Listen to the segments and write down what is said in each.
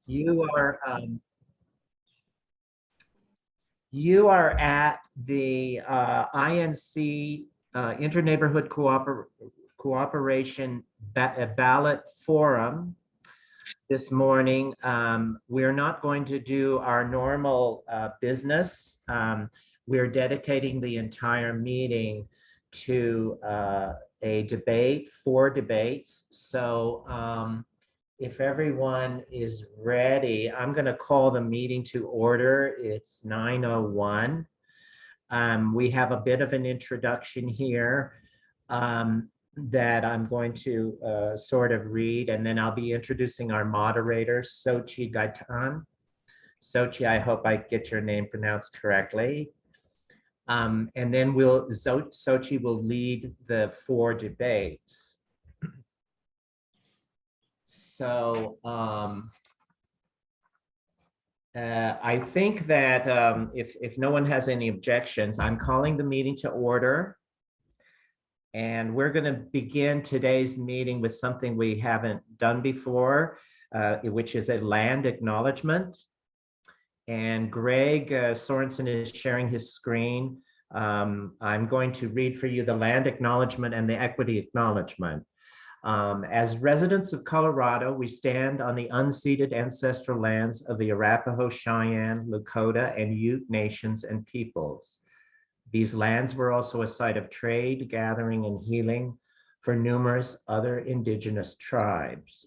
You are you are at the INC Interneighborhood Cooperation Ballot Forum this morning. We're not going to do our normal business. We're dedicating the entire meeting to a debate, 4 debates. So if everyone is ready, I'm going to call the meeting to order. It's 9:01. We have a bit of an introduction here that I'm going to sort of read, and then I'll be introducing our moderator, Xochitl Gaytan. Xochitl, I hope I get your name pronounced correctly. And then Xochitl will lead the 4 debates. So I think that if no one has any objections, I'm calling the meeting to order. And we're going to begin today's meeting with something we haven't done before, which is a land acknowledgement. And Greg Sorensen is sharing his screen. I'm going to read for you the land acknowledgement and the equity acknowledgement. As residents of Colorado, we stand on the unceded ancestral lands of the Arapaho, Cheyenne, Lakota, and Ute nations and peoples. These lands were also a site of trade, gathering, and healing for numerous other indigenous tribes.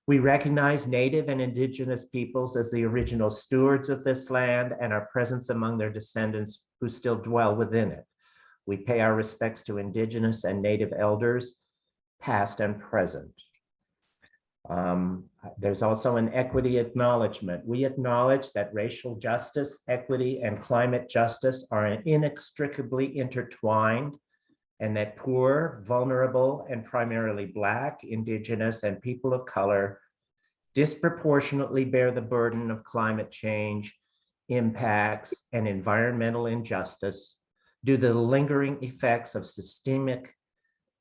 We recognize Native and indigenous peoples as the original stewards of this land and our presence among their descendants who still dwell within it. We pay our respects to indigenous and Native elders, past and present. There's also an equity acknowledgement. We acknowledge that racial justice, equity, and climate justice are inextricably intertwined, and that poor, vulnerable, and primarily Black, Indigenous, and people of color disproportionately bear the burden of climate change impacts and environmental injustice due to the lingering effects of systemic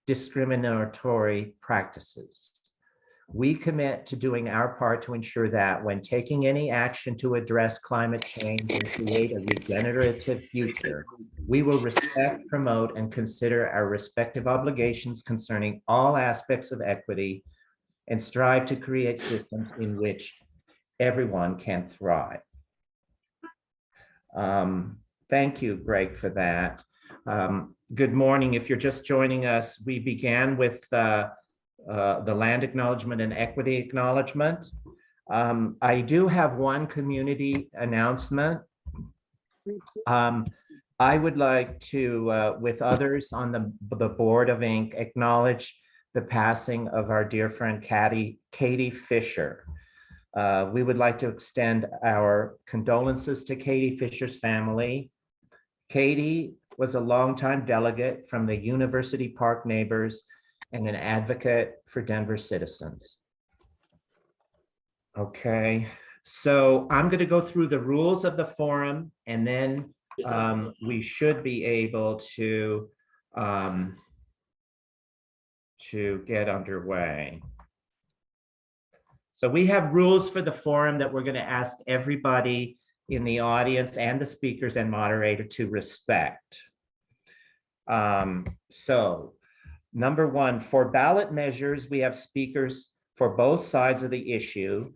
discriminatory practices. We commit to doing our part to ensure that when taking any action to address climate change and create a regenerative future, we will respect, promote, and consider our respective obligations concerning all aspects of equity and strive to create systems in which everyone can thrive. Thank you, Greg, for that. Good morning. If you're just joining us, we began with the land acknowledgement and equity acknowledgement. I do have one community announcement. I would like to, with others on the board of Inc., acknowledge the passing of our dear friend Katie Fisher. We would like to extend our condolences to Katie Fisher's family. Katie was a longtime delegate from the University Park neighbors and an advocate for Denver citizens. Okay, so I'm going to go through the rules of the forum, and then we should be able to get underway. So we have rules for the forum that we're going to ask everybody in the audience and the speakers and moderator to respect. So number 1, for ballot measures, we have speakers for both sides of the issue,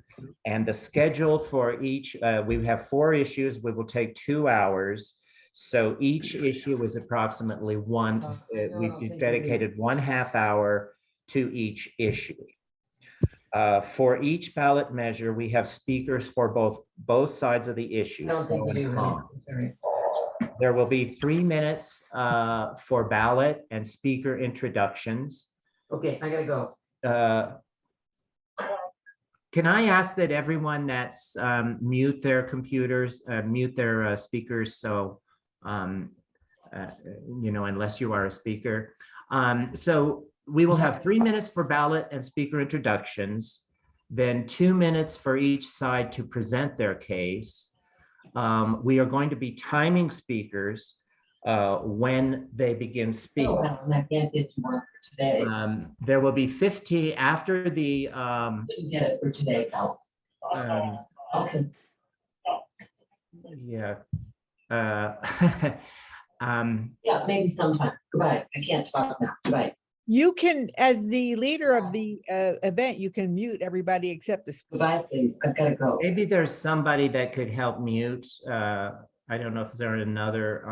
and the schedule for each, we have 4 issues. We will take 2 hours. So each issue is approximately we've dedicated 1/2 hour to each issue. For each ballot measure, we have speakers for both sides of the issue. There will be 3 minutes for ballot and speaker introductions. Okay, I gotta go. Can I ask that everyone that's mute their computers, mute their speakers, so unless you are a speaker. So we will have 3 minutes for ballot and speaker introductions, then 2 minutes for each side to present their case. We are going to be timing speakers when they begin speaking. Oh, I can't get to work for today. There will be 15 after the Didn't get it for today, though. Okay. Yeah. Yeah, maybe sometime. Goodbye. I can't talk now. Goodbye. You can, as the leader of the event, you can mute everybody except the speaker. Goodbye, please. I've got to go. Maybe there's somebody that could help mute. I don't know if there's another.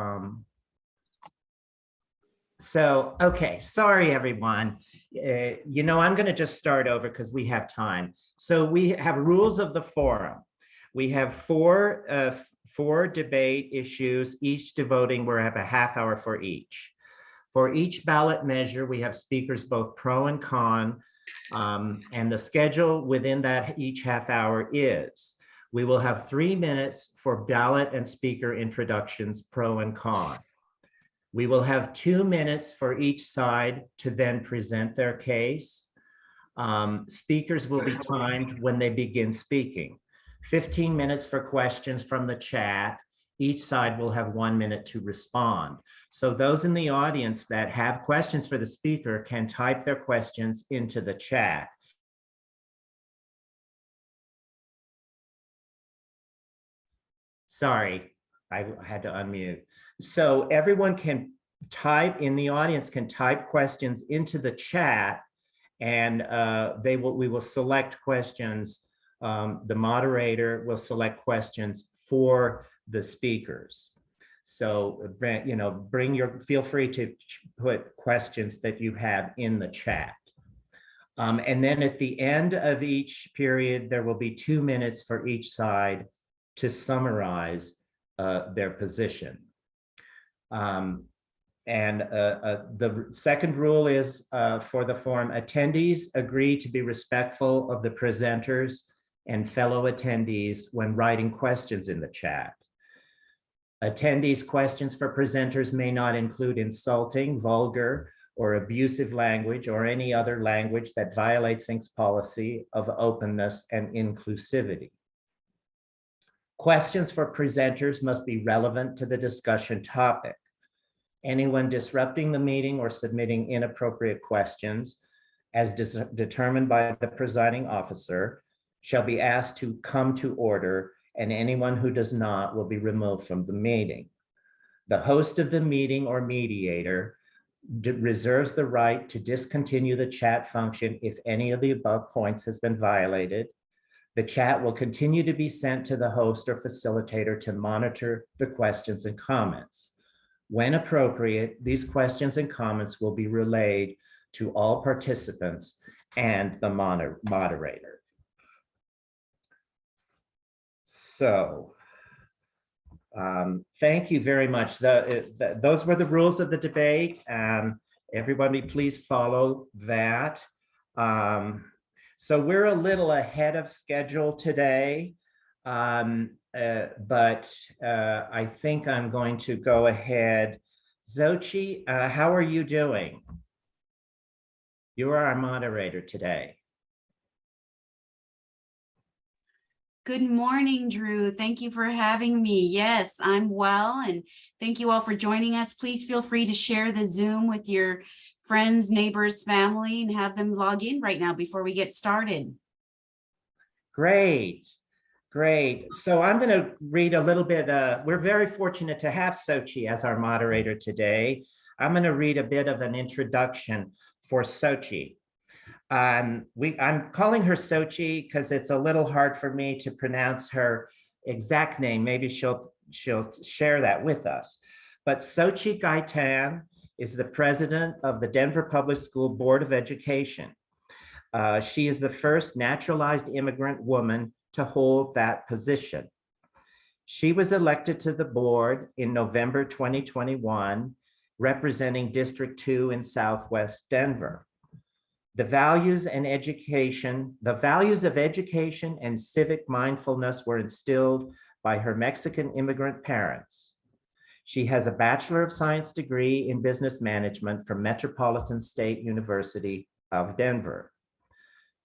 So, okay, sorry, everyone. I'm going to just start over because we have time. So we have rules of the forum. We have four debate issues, each devoting, we have a half hour for each. For each ballot measure, we have speakers both pro and con, and the schedule within that each half hour is, we will have 3 minutes for ballot and speaker introductions, pro and con. We will have 2 minutes for each side to then present their case. Speakers will be timed when they begin speaking. 15 minutes for questions from the chat. Each side will have 1 minute to respond. So those in the audience that have questions for the speaker can type their questions into the chat. Sorry, I had to unmute. So everyone can type, in the audience can type questions into the chat, and we will select questions. The moderator will select questions for the speakers. So, feel free to put questions that you have in the chat. And then at the end of each period, there will be 2 minutes for each side to summarize their position. The second rule is for the forum, attendees agree to be respectful of the presenters and fellow attendees when writing questions in the chat. Attendees' questions for presenters may not include insulting, vulgar, or abusive language or any other language that violates Inc.'s policy of openness and inclusivity. Questions for presenters must be relevant to the discussion topic. Anyone disrupting the meeting or submitting inappropriate questions, as determined by the presiding officer, shall be asked to come to order, and anyone who does not will be removed from the meeting. The host of the meeting or mediator reserves the right to discontinue the chat function if any of the above points has been violated. The chat will continue to be sent to the host or facilitator to monitor the questions and comments. When appropriate, these questions and comments will be relayed to all participants and the moderator. So, thank you very much. Those were the rules of the debate. Everybody, please follow that. So we're a little ahead of schedule today, but I think I'm going to go ahead. Xochitl, how are you doing? You are our moderator today. Good morning, Drew. Thank you for having me. Yes, I'm well, and thank you all for joining us. Please feel free to share the Zoom with your friends, neighbors, family, and have them log in right now before we get started. Great, great. So I'm going to read a little bit. We're very fortunate to have Xochitl as our moderator today. I'm going to read a bit of an introduction for Xochitl. I'm calling her Xochitl because it's a little hard for me to pronounce her exact name. Maybe she'll share that with us. But Xochitl Gaytan is the president of the Denver Public School Board of Education. She is the first naturalized immigrant woman to hold that position. She was elected to the board in November 2021, representing District 2 in Southwest Denver. The values of education and civic mindfulness were instilled by her Mexican immigrant parents. She has a Bachelor of Science degree in business management from Metropolitan State University of Denver.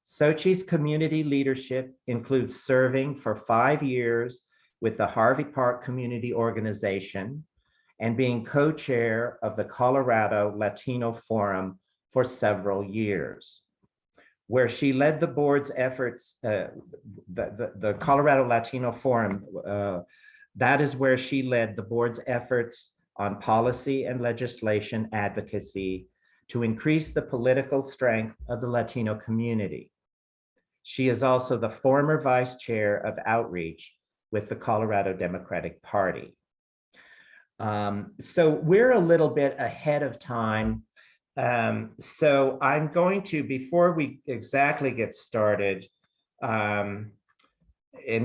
Xochitl's community leadership includes serving for 5 years with the Harvey Park Community Organization and being co-chair of the Colorado Latino Forum for several years. where she led the board's efforts, the Colorado Latino Forum, that is where she led the board's efforts on policy and legislation advocacy to increase the political strength of the Latino community. She is also the former vice chair of outreach with the Colorado Democratic Party. So we're a little bit ahead of time. So I'm going to, before we exactly get started, and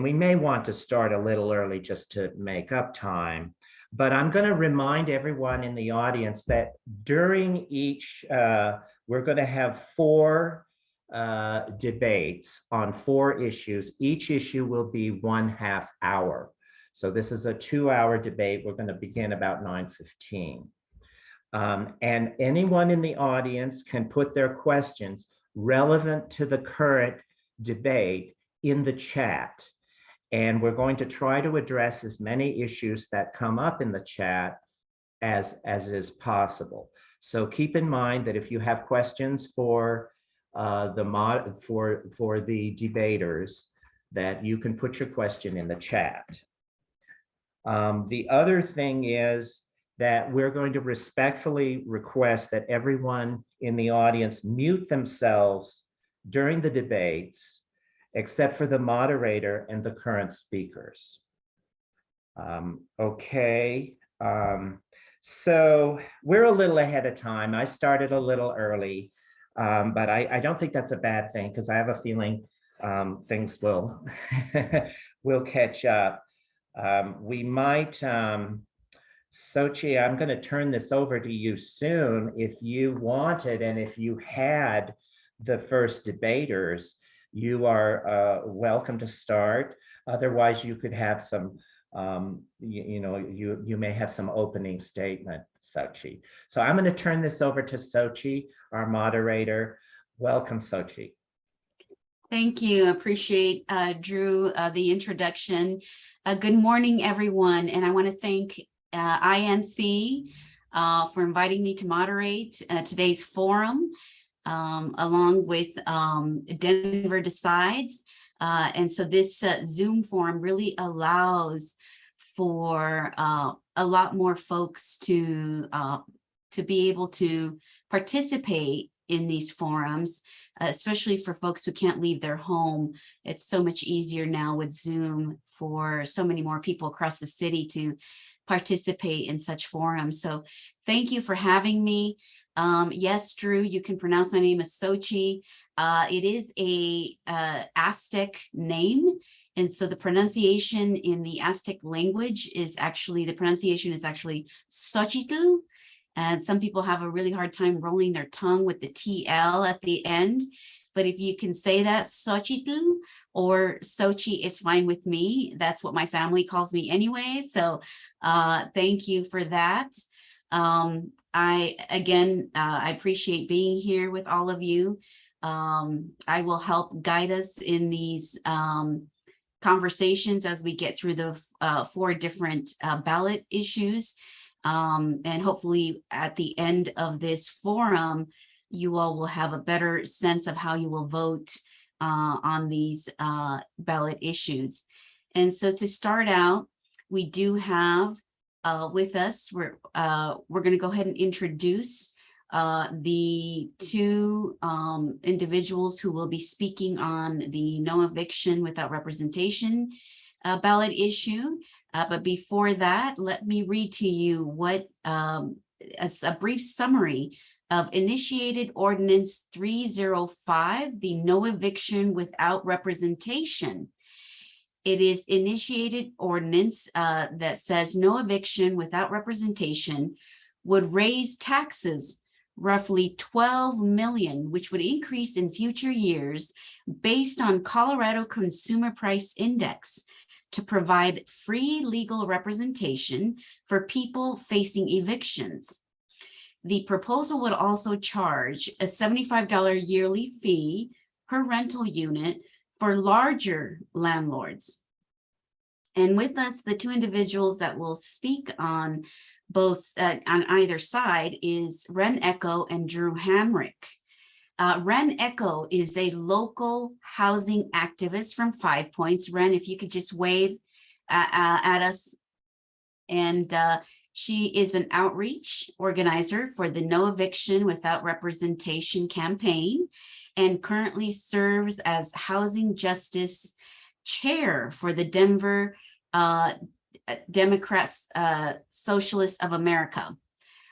we may want to start a little early just to make up time, but I'm going to remind everyone in the audience that during each, we're going to have 4 debates on 4 issues. Each issue will be 1/2 hour. So this is a 2-hour debate. We're going to begin about 9:15. And anyone in the audience can put their questions relevant to the current debate in the chat. And we're going to try to address as many issues that come up in the chat as is possible. So keep in mind that if you have questions for the debaters, that you can put your question in the chat. The other thing is that we're going to respectfully request that everyone in the audience mute themselves during the debates, except for the moderator and the current speakers. Okay, so we're a little ahead of time. I started a little early, but I don't think that's a bad thing, because I have a feeling things will will catch up. We might, Xochitl, I'm going to turn this over to you soon if you wanted, and if you had the first debaters, you are welcome to start. Otherwise, you could have some, you may have some opening statement, Xochitl. So I'm going to turn this over to Xochitl, our moderator. Welcome, Xochitl. Thank you. Appreciate, Drew, the introduction. Good morning, everyone. And I want to thank INC for inviting me to moderate today's forum, along with Denver Decides. And so this Zoom forum really allows for a lot more folks to be able to participate in these forums, especially for folks who can't leave their home. It's so much easier now with Zoom for so many more people across the city to participate in such forums. So thank you for having me. Yes, Drew, you can pronounce my name as Xochitl. It is a Aztec name. And so the pronunciation in the Aztec language is actually, the pronunciation is actually Xochitl. And some people have a really hard time rolling their tongue with the TL at the end. But if you can say that, Xochitl or Xochitl is fine with me. That's what my family calls me anyway. So thank you for that. I appreciate being here with all of you. I will help guide us in these conversations as we get through the 4 different ballot issues. And hopefully at the end of this forum, you all will have a better sense of how you will vote on these ballot issues. And so to start out, we do have with us, we're going to go ahead and introduce the 2 individuals who will be speaking on the no eviction without representation ballot issue. But before that, let me read to you what a brief summary of initiated Ordinance 305, the no eviction without representation. It is initiated ordinance that says no eviction without representation would raise taxes roughly 12 million, which would increase in future years based on Colorado Consumer Price Index, to provide free legal representation for people facing evictions. The proposal would also charge a $75 yearly fee per rental unit for larger landlords. And with us, the 2 individuals that will speak on both on either side is Wren Echo and Drew Hamrick. Wren Echo is a local housing activist from Five Points. Wren, if you could just wave at us. And she is an outreach organizer for the No Eviction Without Representation campaign, and currently serves as housing justice chair for the Denver Democrats Socialists of America,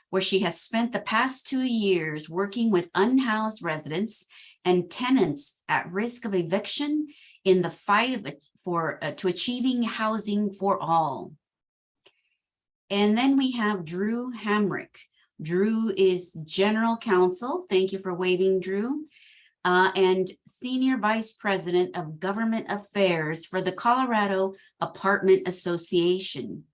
where she has spent the past 2 years working with unhoused residents and tenants at risk of eviction in the fight to achieving housing for all. And then we have Drew Hamrick. Drew is general counsel. Thank you for waving, Drew. And senior vice president of government affairs for the Colorado Apartment Association.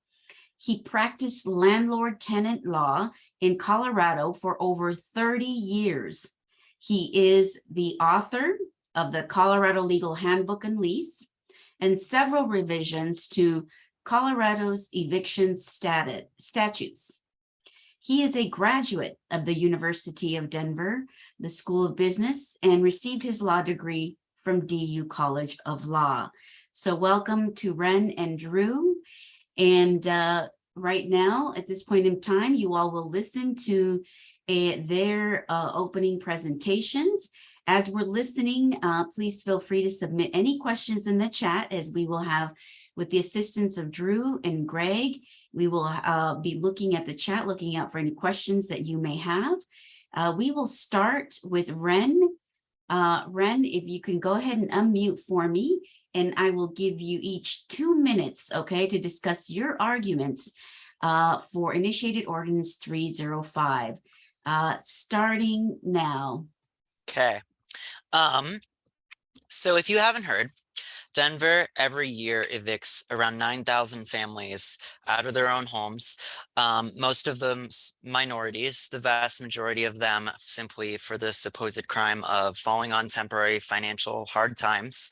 He practiced landlord-tenant law in Colorado for over 30 years. He is the author of the Colorado Legal Handbook and Lease and several revisions to Colorado's eviction statutes. He is a graduate of the University of Denver, the School of Business, and received his law degree from DU College of Law. So welcome to Wren and Drew. And right now, at this point in time, you all will listen to their opening presentations. As we're listening, please feel free to submit any questions in the chat, as we will have, with the assistance of Drew and Greg, we will be looking at the chat, looking out for any questions that you may have. We will start with Wren. Wren, if you can go ahead and unmute for me, and I will give you each 2 minutes, okay, to discuss your arguments for initiated ordinance 305. Starting now. Okay. So if you haven't heard, Denver every year evicts around 9,000 families out of their own homes. Most of them minorities, the vast majority of them simply for the supposed crime of falling on temporary financial hard times.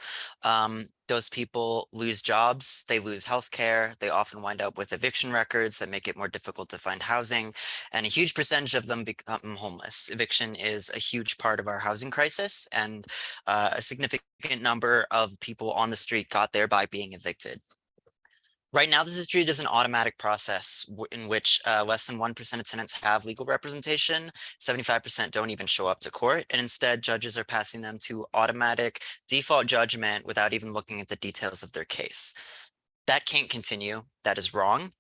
Those people lose jobs, they lose health care, they often wind up with eviction records that make it more difficult to find housing, and a huge percentage of them become homeless. Eviction is a huge part of our housing crisis, and a significant number of people on the street got there by being evicted. Right now, this is treated as an automatic process in which less than 1% of tenants have legal representation, 75% don't even show up to court, and instead judges are passing them to automatic default judgment without even looking at the details of their case. That can't continue. That is wrong.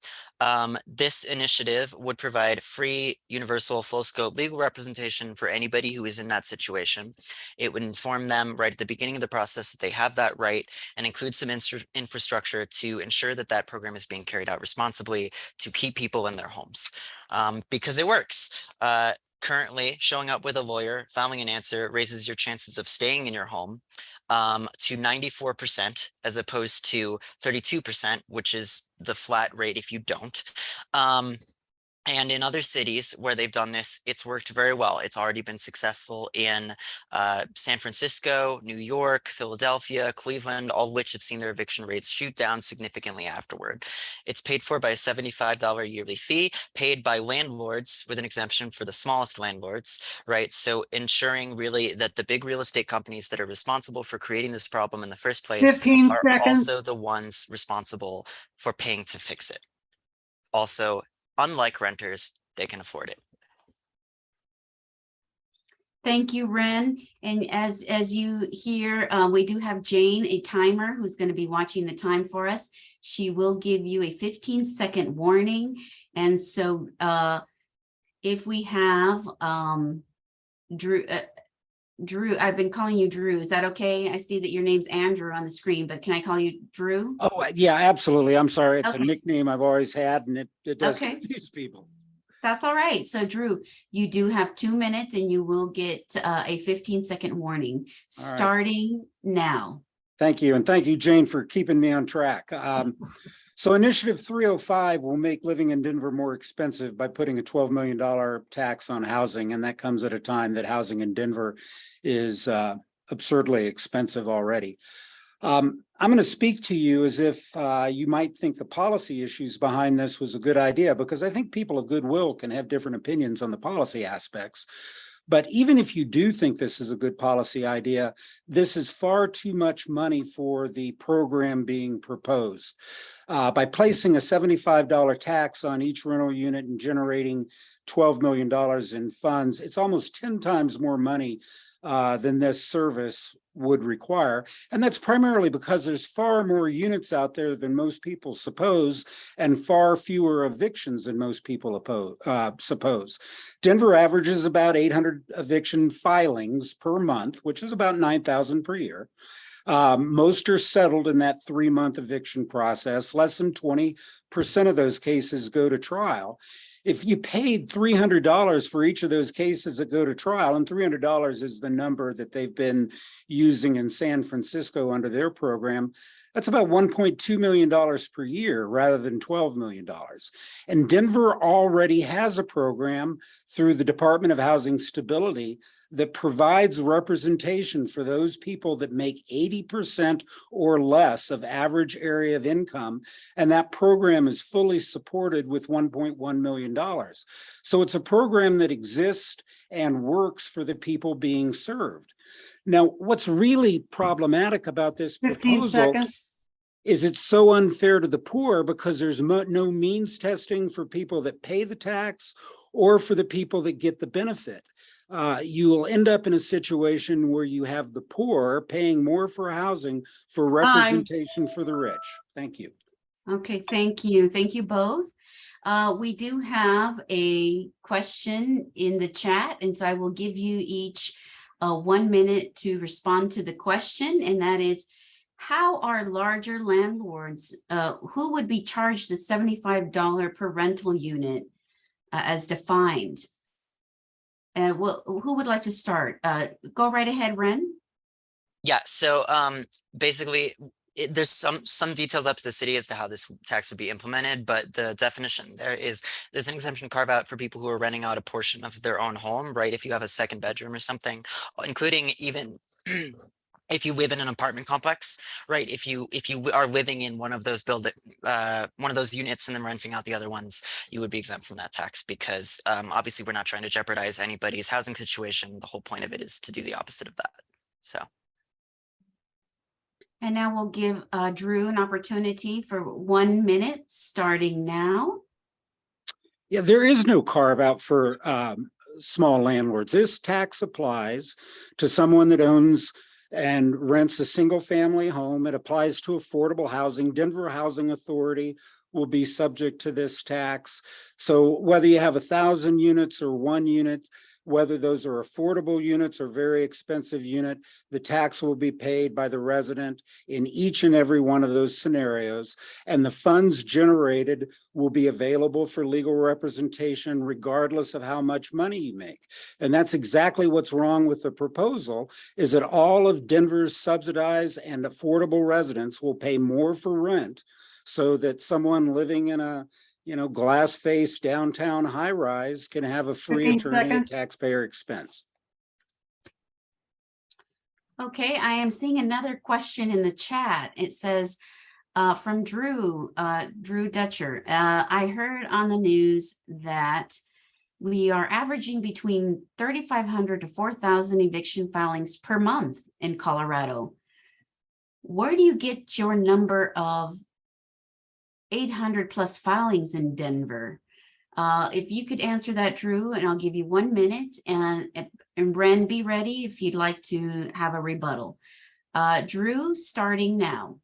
This initiative would provide free, universal, full scope legal representation for anybody who is in that situation. It would inform them right at the beginning of the process that they have that right, and include some infrastructure to ensure that that program is being carried out responsibly to keep people in their homes, because it works. Currently, showing up with a lawyer, filing an answer raises your chances of staying in your home to 94%, as opposed to 32%, which is the flat rate if you don't. And in other cities where they've done this, it's worked very well. It's already been successful in San Francisco, New York, Philadelphia, Cleveland, all of which have seen their eviction rates shoot down significantly afterward. It's paid for by a $75 yearly fee paid by landlords, with an exemption for the smallest landlords, right? So ensuring really that the big real estate companies that are responsible for creating this problem in the first place 15 are seconds. also the ones responsible for paying to fix it. Also, unlike renters, they can afford it. Thank you, Wren. And as you hear, we do have Jane, a timer, who's going to be watching the time for us. She will give you a 15-second warning. And so if we have Drew, I've been calling you Drew. Is that okay? I see that your name's Andrew on the screen, but can I call you Drew? Oh, yeah, absolutely. I'm sorry. It's Okay. a nickname I've always had, and it does Okay. confuse people. That's all right. So Drew, you do have 2 minutes and you will get a 15-second warning starting now. Thank you. And thank you, Jane, for keeping me on track. So Initiative 305 will make living in Denver more expensive by putting a $12 million tax on housing. And that comes at a time that housing in Denver is absurdly expensive already. I'm going to speak to you as if you might think the policy issues behind this was a good idea, because I think people of goodwill can have different opinions on the policy aspects. But even if you do think this is a good policy idea, this is far too much money for the program being proposed. By placing a $75 tax on each rental unit and generating $12 million in funds, it's almost 10 times more money than this service would require. And that's primarily because there's far more units out there than most people suppose, and far fewer evictions than most people suppose. Denver averages about 800 eviction filings per month, which is about 9,000 per year. Most are settled in that 3-month eviction process. Less than 20% of those cases go to trial. If you paid $300 for each of those cases that go to trial, and $300 is the number that they've been using in San Francisco under their program, that's about $1.2 million per year rather than $12 million. And Denver already has a program through the Department of Housing Stability that provides representation for those people that make 80% or less of average area of income. And that program is fully supported with $1.1 million. So it's a program that exists and works for the people being served. Now, what's really problematic about this 15 proposal seconds. is it's so unfair to the poor because there's no means testing for people that pay the tax or for the people that get the benefit. You will end up in a situation where you have the poor paying more for housing for representation for the rich. Thank you. Okay, thank you. Thank you both. We do have a question in the chat, and so I will give you each 1 minute to respond to the question, and that is, how are larger landlords, who would be charged the $75 per rental unit as defined? Well, who would like to start? Go right ahead, Wren. Yeah, so basically, there's some details up to the city as to how this tax would be implemented, but the definition there's an exemption carve out for people who are renting out a portion of their own home, right? If you have a second bedroom or something, including even if you live in an apartment complex, right? If you are living in one of those units and then renting out the other ones, you would be exempt from that tax because obviously we're not trying to jeopardize anybody's housing situation. The whole point of it is to do the opposite of that. So. And now we'll give Drew an opportunity for 1 minute starting now. Yeah, there is no carve out for small landlords. This tax applies to someone that owns and rents a single family home. It applies to affordable housing. Denver Housing Authority will be subject to this tax. So whether you have 1,000 units or 1 unit, whether those are affordable units or very expensive unit, the tax will be paid by the resident in each and every one of those scenarios. And the funds generated will be available for legal representation regardless of how much money you make. And that's exactly what's wrong with the proposal, is that all of Denver's subsidized and affordable residents will pay more for rent so that someone living in a glass face downtown high rise can have a free 15 attorney at seconds. taxpayer expense. Okay, I am seeing another question in the chat. It says from Drew Dutcher. I heard on the news that we are averaging between 3,500 to 4,000 eviction filings per month in Colorado. Where do you get your number of 800 plus filings in Denver? If you could answer that, Drew, and I'll give you 1 minute, and Wren, be ready if you'd like to have a rebuttal. Drew, starting now.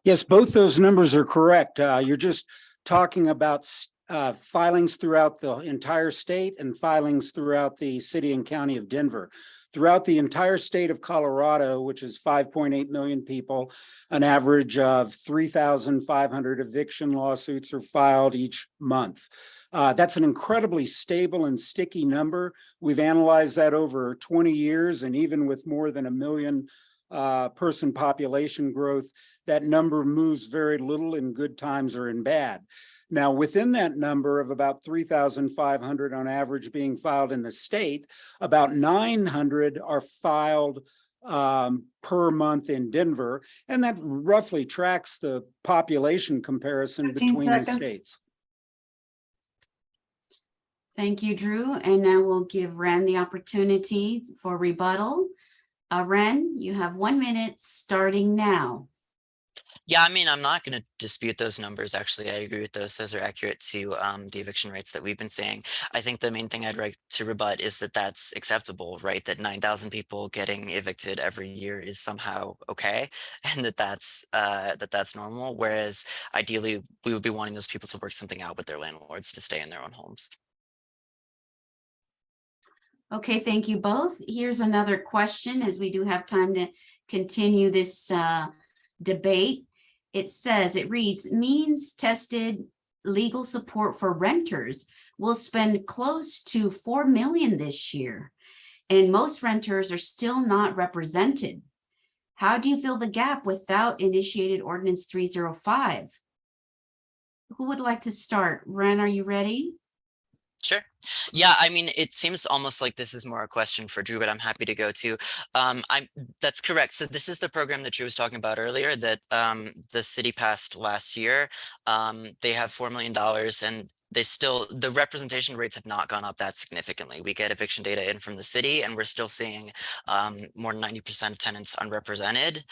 Yes, both those numbers are correct. You're just talking about filings throughout the entire state and filings throughout the city and county of Denver. Throughout the entire state of Colorado, which is 5.8 million people, an average of 3,500 eviction lawsuits are filed each month. That's an incredibly stable and sticky number. We've analyzed that over 20 years, and even with more than 1 million person population growth, that number moves very little in good times or in bad. Now, within that number of about 3,500 on average being filed in the state, about 900 are filed per month in Denver, and that roughly tracks the population comparison 15 between the seconds. states. Thank you, Drew. And now we'll give Wren the opportunity for rebuttal. Wren, you have 1 minute starting now. Yeah, I mean, I'm not going to dispute those numbers. Actually, I agree with those. Those are accurate to the eviction rates that we've been seeing. I think the main thing I'd like to rebut is that that's acceptable, right? That 9,000 people getting evicted every year is somehow okay, and that's normal. Whereas ideally, we would be wanting those people to work something out with their landlords to stay in their own homes. Okay, thank you both. Here's another question, as we do have time to continue this debate. It reads, means tested legal support for renters will spend close to 4 million this year, and most renters are still not represented. How do you fill the gap without initiated Ordinance 305? Who would like to start? Wren, are you ready? Sure. Yeah, I mean, it seems almost like this is more a question for Drew, but I'm happy to go to. That's correct. So this is the program that Drew was talking about earlier that the city passed last year. They have $4 million, and the representation rates have not gone up that significantly. We get eviction data in from the city, and we're still seeing more than 90% of tenants unrepresented,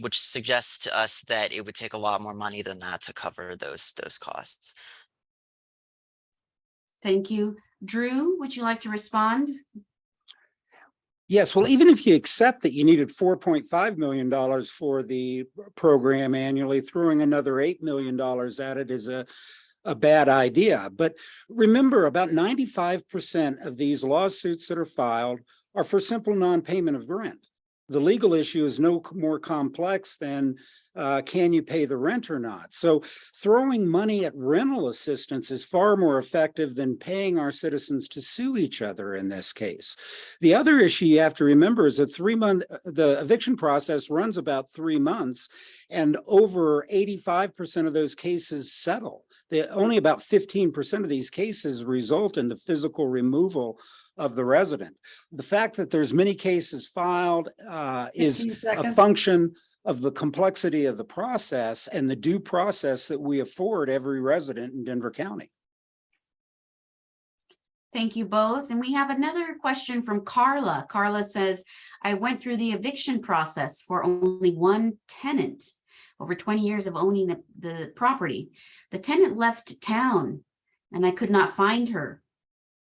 which suggests to us that it would take a lot more money than that to cover those costs. Thank you. Drew, would you like to respond? Yes, well, even if you accept that you needed $4.5 million for the program annually, throwing another $8 million at it is a bad idea. But remember, about 95% of these lawsuits that are filed are for simple non-payment of rent. The legal issue is no more complex than can you pay the rent or not? So throwing money at rental assistance is far more effective than paying our citizens to sue each other in this case. The other issue you have to remember is that the eviction process runs about 3 months, and over 85% of those cases settle. Only about 15% of these cases result in the physical removal of the resident. The fact that there's many cases filed is 15 a seconds. function of the complexity of the process and the due process that we afford every resident in Denver County. Thank you both. And we have another question from Carla. Carla says, I went through the eviction process for only one tenant, over 20 years of owning the property. The tenant left town and I could not find her.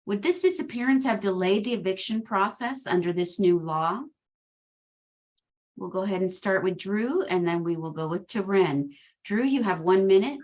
Would this disappearance have delayed the eviction process under this new law? We'll go ahead and start with Drew, and then we will go to Wren. Drew, you have 1 minute.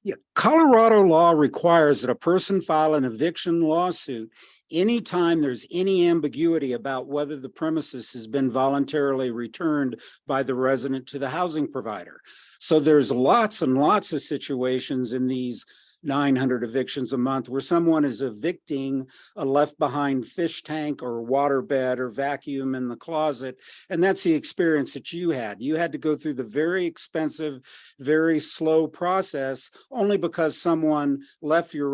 Yeah, Colorado law requires that a person file an eviction lawsuit anytime there's any ambiguity about whether the premises has been voluntarily returned by the resident to the housing provider. So there's lots and lots of situations in these 900 evictions a month where someone is evicting a left behind fish tank or water bed or vacuum in the closet. And that's the experience that you had. You had to go through the very expensive, very slow process only because someone left your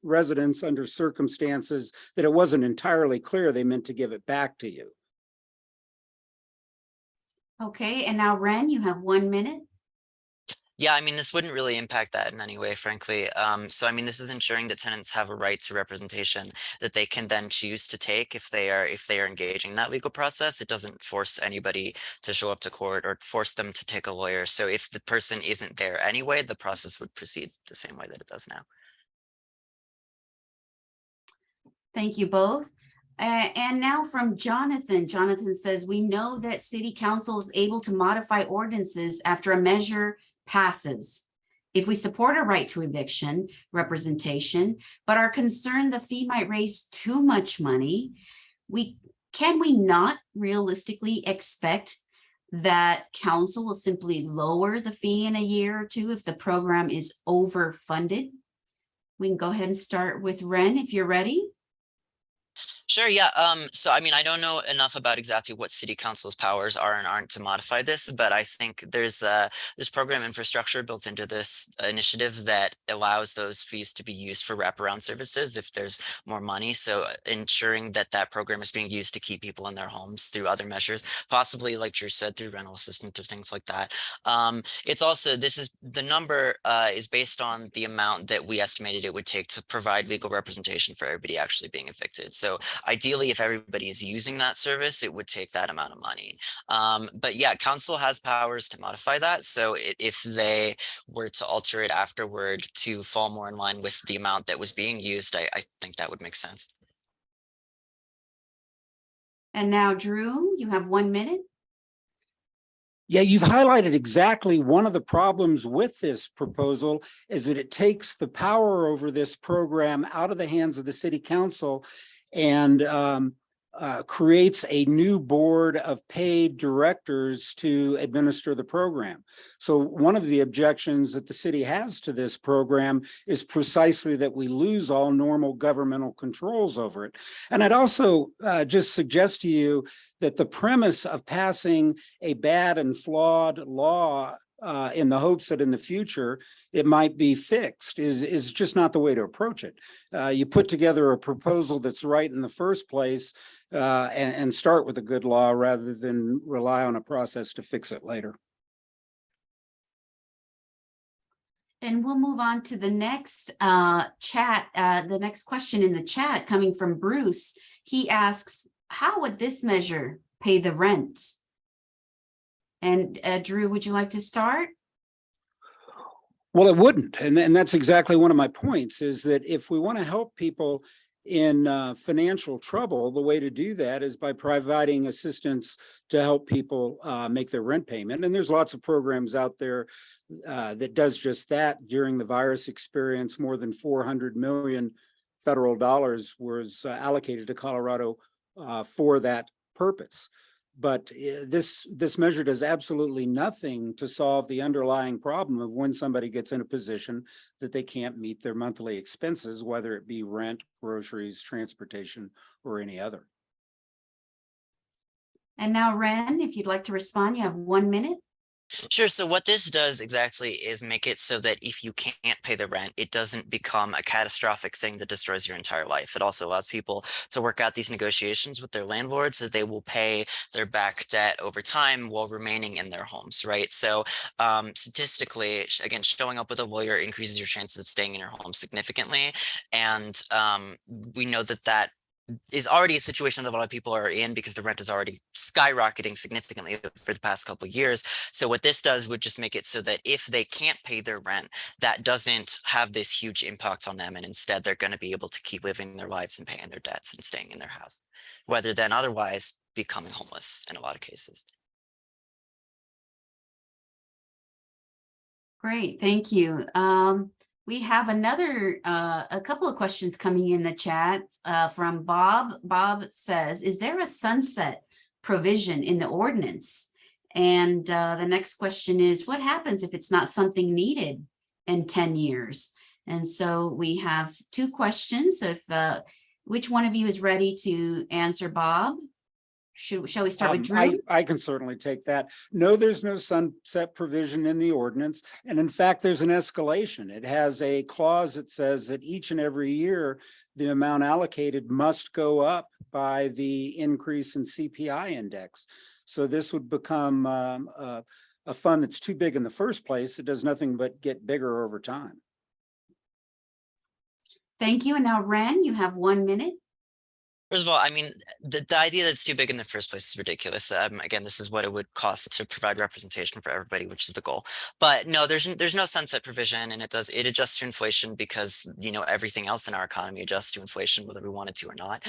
residence under circumstances that it wasn't entirely clear they meant to give it back to you. Okay, and now Wren, you have 1 minute. Yeah, I mean, this wouldn't really impact that in any way, frankly. So, I mean, this is ensuring that tenants have a right to representation that they can then choose to take if they are engaging in that legal process. It doesn't force anybody to show up to court or force them to take a lawyer. So if the person isn't there anyway, the process would proceed the same way that it does now. Thank you both. And now from Jonathan. Jonathan says, we know that city council is able to modify ordinances after a measure passes. If we support a right to eviction representation, but are concerned the fee might raise too much money, can we not realistically expect that council will simply lower the fee in a year or two if the program is overfunded? We can go ahead and start with Wren if you're ready. Sure, yeah. So I mean, I don't know enough about exactly what city council's powers are and aren't to modify this, but I think there's program infrastructure built into this initiative that allows those fees to be used for wraparound services if there's more money. So ensuring that that program is being used to keep people in their homes through other measures, possibly like Drew said, through rental assistance or things like that. It's also, this is the number is based on the amount that we estimated it would take to provide legal representation for everybody actually being evicted. So ideally, if everybody is using that service, it would take that amount of money. But yeah, council has powers to modify that. So if they were to alter it afterward to fall more in line with the amount that was being used, I think that would make sense. And now, Drew, you have 1 minute. Yeah, you've highlighted exactly one of the problems with this proposal is that it takes the power over this program out of the hands of the city council and creates a new board of paid directors to administer the program. So one of the objections that the city has to this program is precisely that we lose all normal governmental controls over it. And I'd also just suggest to you that the premise of passing a bad and flawed law in the hopes that in the future it might be fixed is just not the way to approach it. You put together a proposal that's right in the first place and start with a good law rather than rely on a process to fix it later. And we'll move on to the next chat, the next question in the chat coming from Bruce. He asks, how would this measure pay the rent? And Drew, would you like to start? Well, it wouldn't. And that's exactly one of my points is that if we want to help people in financial trouble, the way to do that is by providing assistance to help people make their rent payment. And there's lots of programs out there that does just that. During the virus experience, more than $400 million federal dollars was allocated to Colorado for that purpose. But this measure does absolutely nothing to solve the underlying problem of when somebody gets in a position that they can't meet their monthly expenses, whether it be rent, groceries, transportation, or any other. And now, Wren, if you'd like to respond, you have 1 minute. Sure. So what this does exactly is make it so that if you can't pay the rent, it doesn't become a catastrophic thing that destroys your entire life. It also allows people to work out these negotiations with their landlords so they will pay their back debt over time while remaining in their homes, right? So statistically, again, showing up with a lawyer increases your chances of staying in your home significantly. And we know that that is already a situation that a lot of people are in because the rent is already skyrocketing significantly for the past couple of years. So what this does would just make it so that if they can't pay their rent, that doesn't have this huge impact on them. And instead, they're going to be able to keep living their lives and paying their debts and staying in their house, rather than otherwise becoming homeless in a lot of cases. Great, thank you. We have another, a couple of questions coming in the chat from Bob. Bob says, is there a sunset provision in the ordinance? And the next question is, what happens if it's not something needed in 10 years? And so we have two questions. If which one of you is ready to answer, Bob? Shall we start with Drew? I can certainly take that. No, there's no sunset provision in the ordinance. And in fact, there's an escalation. It has a clause that says that each and every year, the amount allocated must go up by the increase in CPI index. So this would become a fund that's too big in the first place. It does nothing but get bigger over time. Thank you. And now, Wren, you have 1 minute. First of all, I mean, the idea that it's too big in the first place is ridiculous. Again, this is what it would cost to provide representation for everybody, which is the goal. But no, there's no sunset provision, and it adjusts to inflation because, you know, everything else in our economy adjusts to inflation, whether we want it to or not.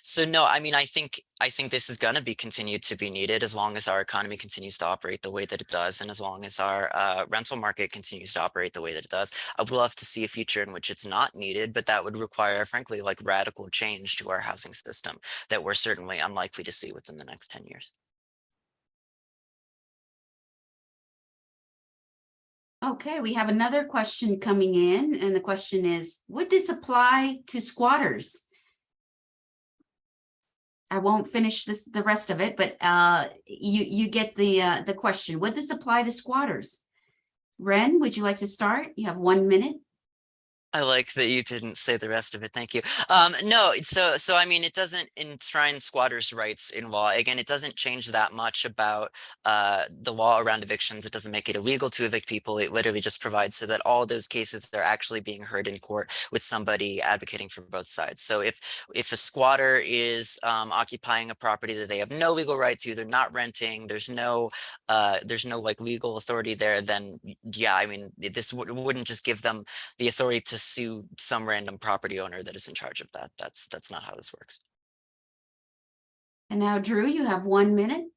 So no, I mean, I think this is going to be continued to be needed as long as our economy continues to operate the way that it does, and as long as our rental market continues to operate the way that it does. I would love to see a future in which it's not needed, but that would require, frankly, like radical change to our housing system that we're certainly unlikely to see within the next 10 years. Okay, we have another question coming in, and the question is, would this apply to squatters? I won't finish the rest of it, but you get the question. Would this apply to squatters? Wren, would you like to start? You have 1 minute. I like that you didn't say the rest of it. Thank you. No, so I mean, it doesn't enshrine squatters' rights in law. Again, it doesn't change that much about the law around evictions. It doesn't make it illegal to evict people. It literally just provides so that all those cases are actually being heard in court with somebody advocating for both sides. So if a squatter is occupying a property that they have no legal right to, they're not renting, there's no like legal authority there, then yeah, I mean, this wouldn't just give them the authority to sue some random property owner that is in charge of that. That's not how this works. And now, Drew, you have 1 minute.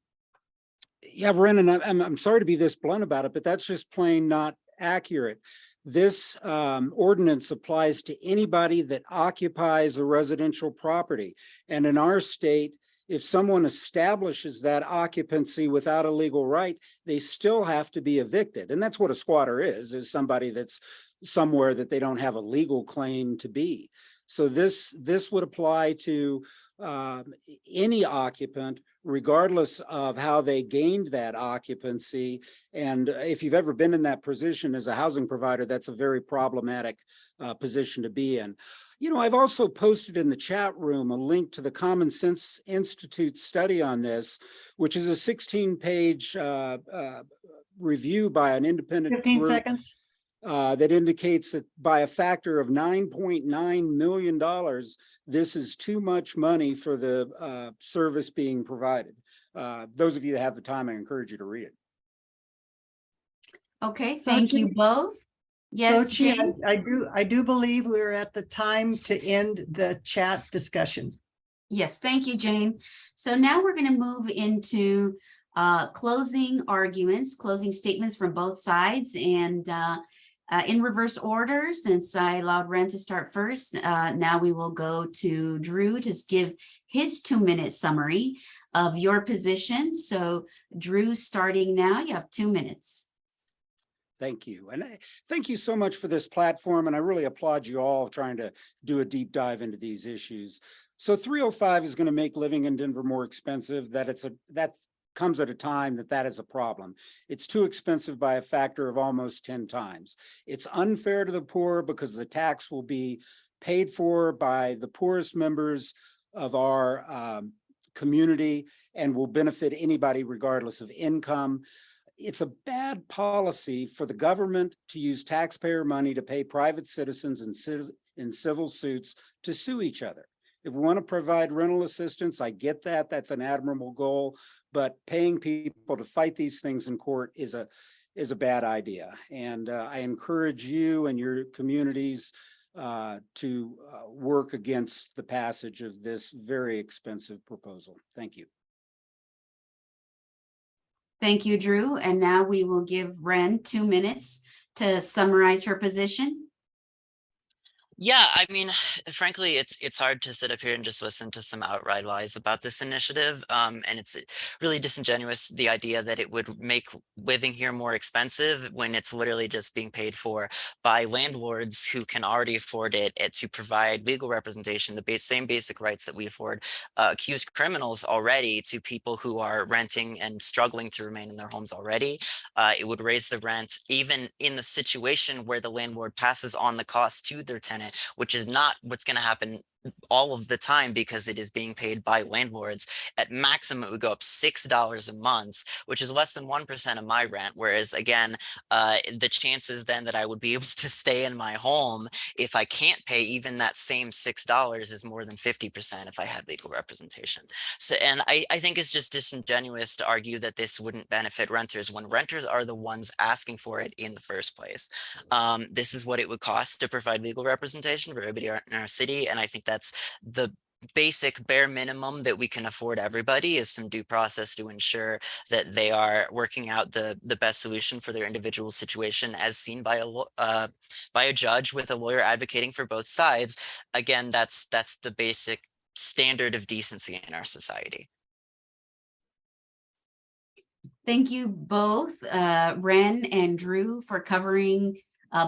Yeah, Wren, and I'm sorry to be this blunt about it, but that's just plain not accurate. This ordinance applies to anybody that occupies a residential property. And in our state, if someone establishes that occupancy without a legal right, they still have to be evicted. And that's what a squatter is somebody that's somewhere that they don't have a legal claim to be. So this would apply to any occupant, regardless of how they gained that occupancy. And if you've ever been in that position as a housing provider, that's a very problematic position to be in. You know, I've also posted in the chat room a link to the Common Sense Institute study on this, which is a 16-page review by an independent 15 group. seconds. That indicates that by a factor of $9.9 million, this is too much money for the service being provided. Those of you that have the time, I encourage you to read it. Okay, thank you both. Yes, Xochitl, Jane? I do believe we're at the time to end the chat discussion. Yes, thank you, Jane. So now we're going to move into closing arguments, closing statements from both sides, and in reverse order, since I allowed Wren to start first. Now we will go to Drew to give his 2-minute summary of your position. So Drew, starting now, you have 2 minutes. Thank you. And thank you so much for this platform. And I really applaud you all trying to do a deep dive into these issues. So 305 is going to make living in Denver more expensive. That comes at a time that is a problem. It's too expensive by a factor of almost 10 times. It's unfair to the poor because the tax will be paid for by the poorest members of our community and will benefit anybody regardless of income. It's a bad policy for the government to use taxpayer money to pay private citizens in civil suits to sue each other. If we want to provide rental assistance, I get that. That's an admirable goal, but paying people to fight these things in court is a bad idea. And I encourage you and your communities to work against the passage of this very expensive proposal. Thank you. Thank you, Drew. And now we will give Wren 2 minutes to summarize her position. Yeah, I mean, frankly, it's hard to sit up here and just listen to some outright lies about this initiative. And it's really disingenuous, the idea that it would make living here more expensive when it's literally just being paid for by landlords who can already afford it, to provide legal representation, the same basic rights that we afford accused criminals already to people who are renting and struggling to remain in their homes already. It would raise the rent even in the situation where the landlord passes on the cost to their tenant, which is not what's going to happen all of the time because it is being paid by landlords. At maximum, it would go up $6 a month, which is less than 1% of my rent. Whereas again, the chances then that I would be able to stay in my home if I can't pay even that same $6 is more than 50% if I had legal representation. So, and I think it's just disingenuous to argue that this wouldn't benefit renters when renters are the ones asking for it in the first place. This is what it would cost to provide legal representation for everybody in our city, and I think that's the basic bare minimum that we can afford everybody, is some due process to ensure that they are working out the best solution for their individual situation as seen by a judge with a lawyer advocating for both sides. Again, that's the basic standard of decency in our society. Thank you both, Wren and Drew, for covering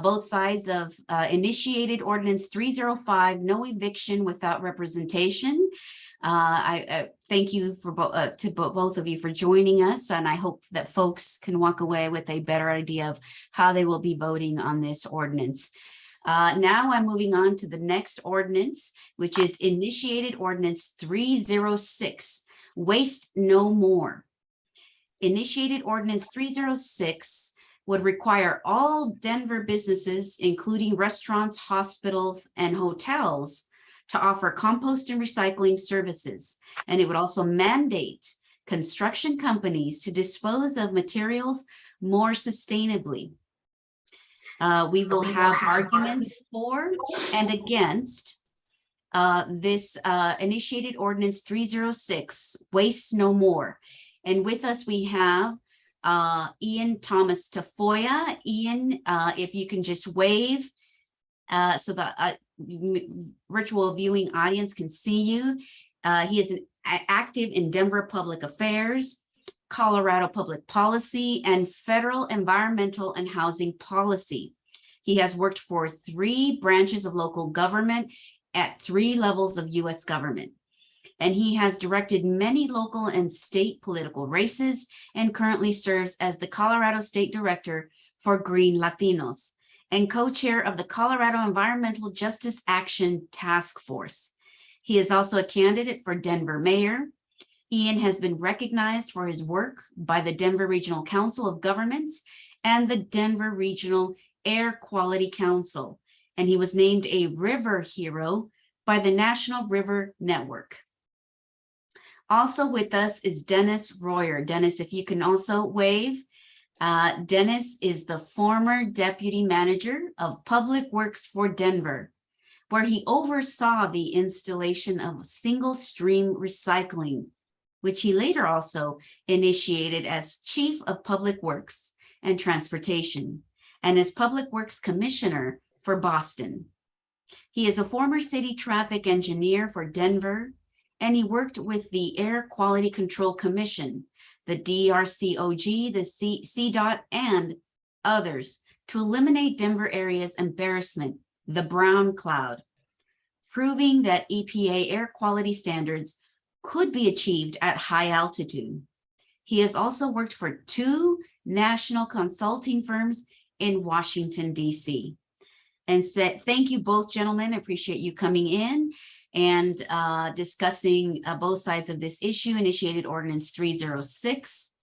both sides of initiated Ordinance 305, no eviction without representation. I thank you for both of you for joining us, and I hope that folks can walk away with a better idea of how they will be voting on this ordinance. Now I'm moving on to the next ordinance, which is initiated ordinance 306, Waste No More. Initiated ordinance 306 would require all Denver businesses, including restaurants, hospitals, and hotels, to offer compost and recycling services. And it would also mandate construction companies to dispose of materials more sustainably. We will have arguments for and against this initiated ordinance 306, Waste No More. And with us, we have Ean Thomas Tafoya. Ean, if you can just wave so the virtual viewing audience can see you. He is active in Denver Public Affairs, Colorado Public Policy, and Federal Environmental and Housing Policy. He has worked for 3 branches of local government at 3 levels of U.S. government. And he has directed many local and state political races and currently serves as the Colorado State Director for Green Latinos and co-chair of the Colorado Environmental Justice Action Task Force. He is also a candidate for Denver mayor. Ean has been recognized for his work by the Denver Regional Council of Governments and the Denver Regional Air Quality Council, and he was named a River Hero by the National River Network. Also with us is Dennis Royer. Dennis, if you can also wave. Dennis is the former deputy manager of Public Works for Denver, where he oversaw the installation of single stream recycling, which he later also initiated as Chief of Public Works and Transportation and as Public Works Commissioner for Boston. He is a former city traffic engineer for Denver, and he worked with the Air Quality Control Commission, the DRCOG, the CDOT, and others to eliminate Denver area's embarrassment, the brown cloud, proving that EPA air quality standards could be achieved at high altitude. He has also worked for 2 national consulting firms in Washington, D.C. And said, thank you both gentlemen, I appreciate you coming in and discussing both sides of this issue, initiated ordinance 306.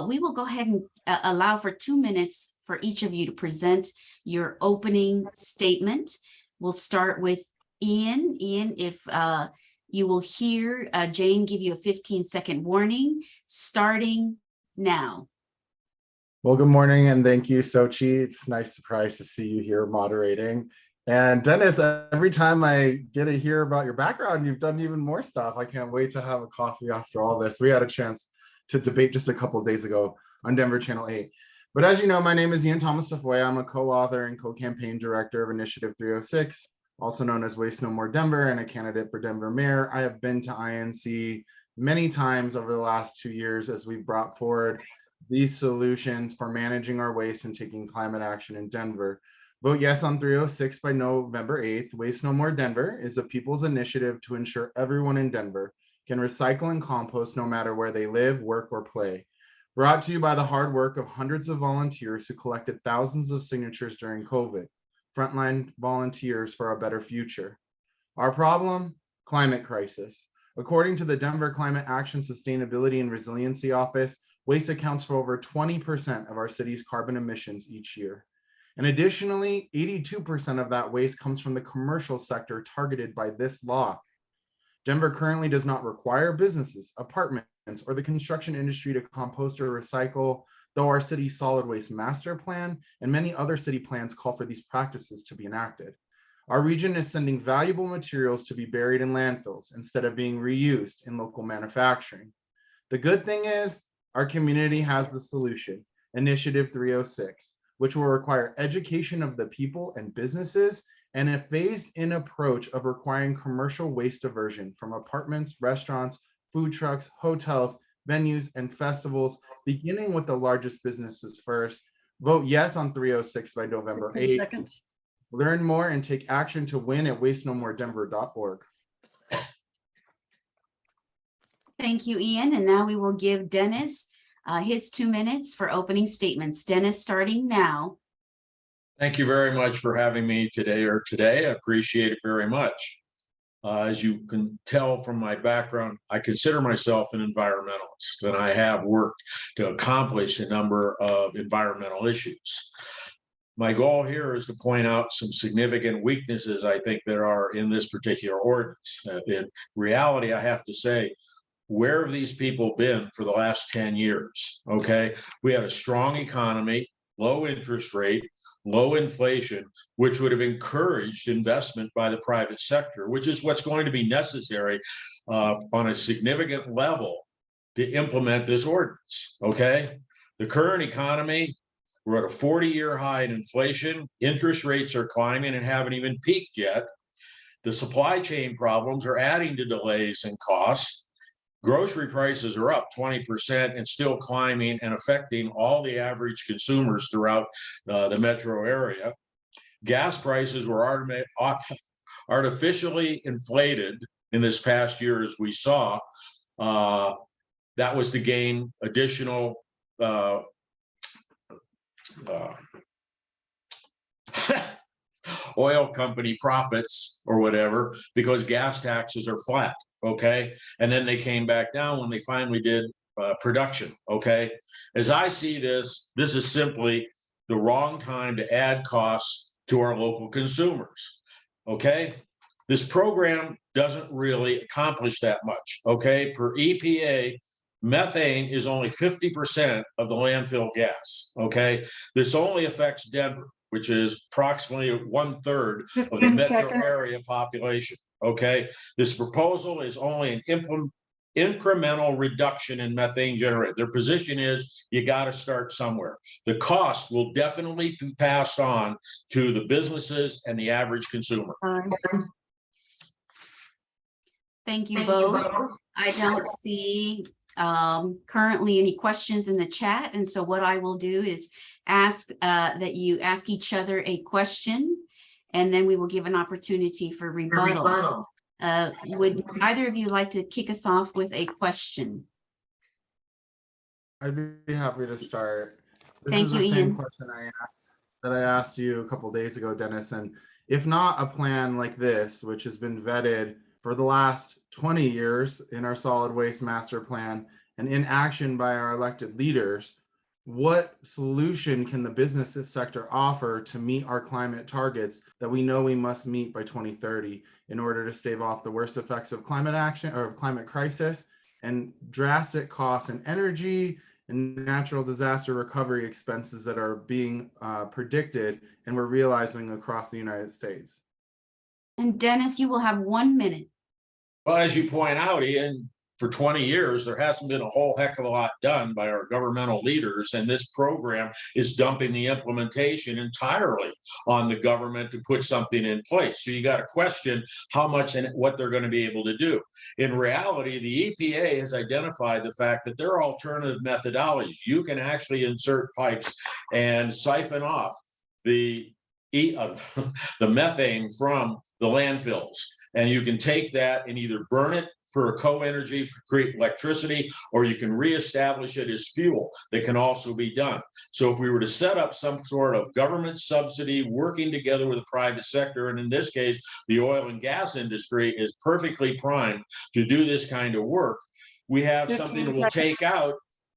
We will go ahead and allow for 2 minutes for each of you to present your opening statement. We'll start with Ean. Ean, if you will hear Jane give you a 15-second warning, starting now. Well, good morning, and thank you, Xochitl. It's a nice surprise to see you here moderating. And Dennis, every time I get to hear about your background, you've done even more stuff. I can't wait to have a coffee after all this. We had a chance to debate just a couple of days ago on Denver Channel 8. But as you know, my name is Ean Thomas Tafoya. I'm a co-author and co-campaign director of Initiative 306, also known as Waste No More Denver, and a candidate for Denver mayor. I have been to INC many times over the last 2 years as we've brought forward these solutions for managing our waste and taking climate action in Denver. Vote yes on 306 by November 8th. Waste No More Denver is a people's initiative to ensure everyone in Denver can recycle and compost no matter where they live, work, or play. Brought to you by the hard work of hundreds of volunteers who collected thousands of signatures during COVID. Frontline volunteers for a better future. Our problem? Climate crisis. According to the Denver Climate Action Sustainability and Resiliency Office, waste accounts for over 20% of our city's carbon emissions each year. And additionally, 82% of that waste comes from the commercial sector targeted by this law. Denver currently does not require businesses, apartments, or the construction industry to compost or recycle, though our city's solid waste master plan and many other city plans call for these practices to be enacted. Our region is sending valuable materials to be buried in landfills instead of being reused in local manufacturing. The good thing is, our community has the solution, Initiative 306, which will require education of the people and businesses and a phased-in approach of requiring commercial waste diversion from apartments, restaurants, food trucks, hotels, venues, and festivals, beginning with the largest businesses first. Vote yes on 306 by November 10 8th. seconds. Learn more and take action to win at wastenommoredenver.org. Thank you, Ian. And now we will give Dennis his 2 minutes for opening statements. Dennis, starting now. Thank you very much for having me today. I appreciate it very much. As you can tell from my background, I consider myself an environmentalist, and I have worked to accomplish a number of environmental issues. My goal here is to point out some significant weaknesses I think there are in this particular ordinance. In reality, I have to say, where have these people been for the last 10 years? Okay, we had a strong economy, low interest rate, low inflation, which would have encouraged investment by the private sector, which is what's going to be necessary on a significant level to implement this ordinance. Okay, the current economy, we're at a 40-year high in inflation, interest rates are climbing and haven't even peaked yet. The supply chain problems are adding to delays and costs. Grocery prices are up 20% and still climbing and affecting all the average consumers throughout the metro area. Gas prices were artificially inflated in this past year, as we saw. That was to gain additional oil company profits or whatever, because gas taxes are flat. Okay, and then they came back down when they finally did production. Okay, as I see this, this is simply the wrong time to add costs to our local consumers. Okay, this program doesn't really accomplish that much. Okay, per EPA, methane is only 50% of the landfill gas. Okay, this only affects Denver, which is approximately 1/3 of the metro area population. Okay, this proposal is only an incremental reduction in methane generated. Their position is you got to start somewhere. The cost will definitely be passed on to the businesses and the average consumer. Thank you both. I don't see currently any questions in the chat. And so what I will do is ask that you ask each other a question, and then we will give an opportunity for rebuttal. Would either of you like to kick us off with a question? I'd be happy to start. This Thank is you, the same Ian. question I asked you a couple days ago, Dennis. And if not a plan like this, which has been vetted for the last 20 years in our solid waste master plan and in action by our elected leaders, what solution can the business sector offer to meet our climate targets that we know we must meet by 2030 in order to stave off the worst effects of climate action or climate crisis and drastic costs in energy and natural disaster recovery expenses that are being predicted and we're realizing across the United States? And Dennis, you will have 1 minute. Well, as you point out, Ian, for 20 years, there hasn't been a whole heck of a lot done by our governmental leaders, and this program is dumping the implementation entirely on the government to put something in place. So you got to question how much and what they're going to be able to do. In reality, the EPA has identified the fact that there are alternative methodologies. You can actually insert pipes and siphon off the methane from the landfills, and you can take that and either burn it for a co-energy to create electricity, or you can reestablish it as fuel that can also be done. So if we were to set up some sort of government subsidy working together with the private sector, and in this case, the oil and gas industry is perfectly primed to do this kind of work, we have something that will take out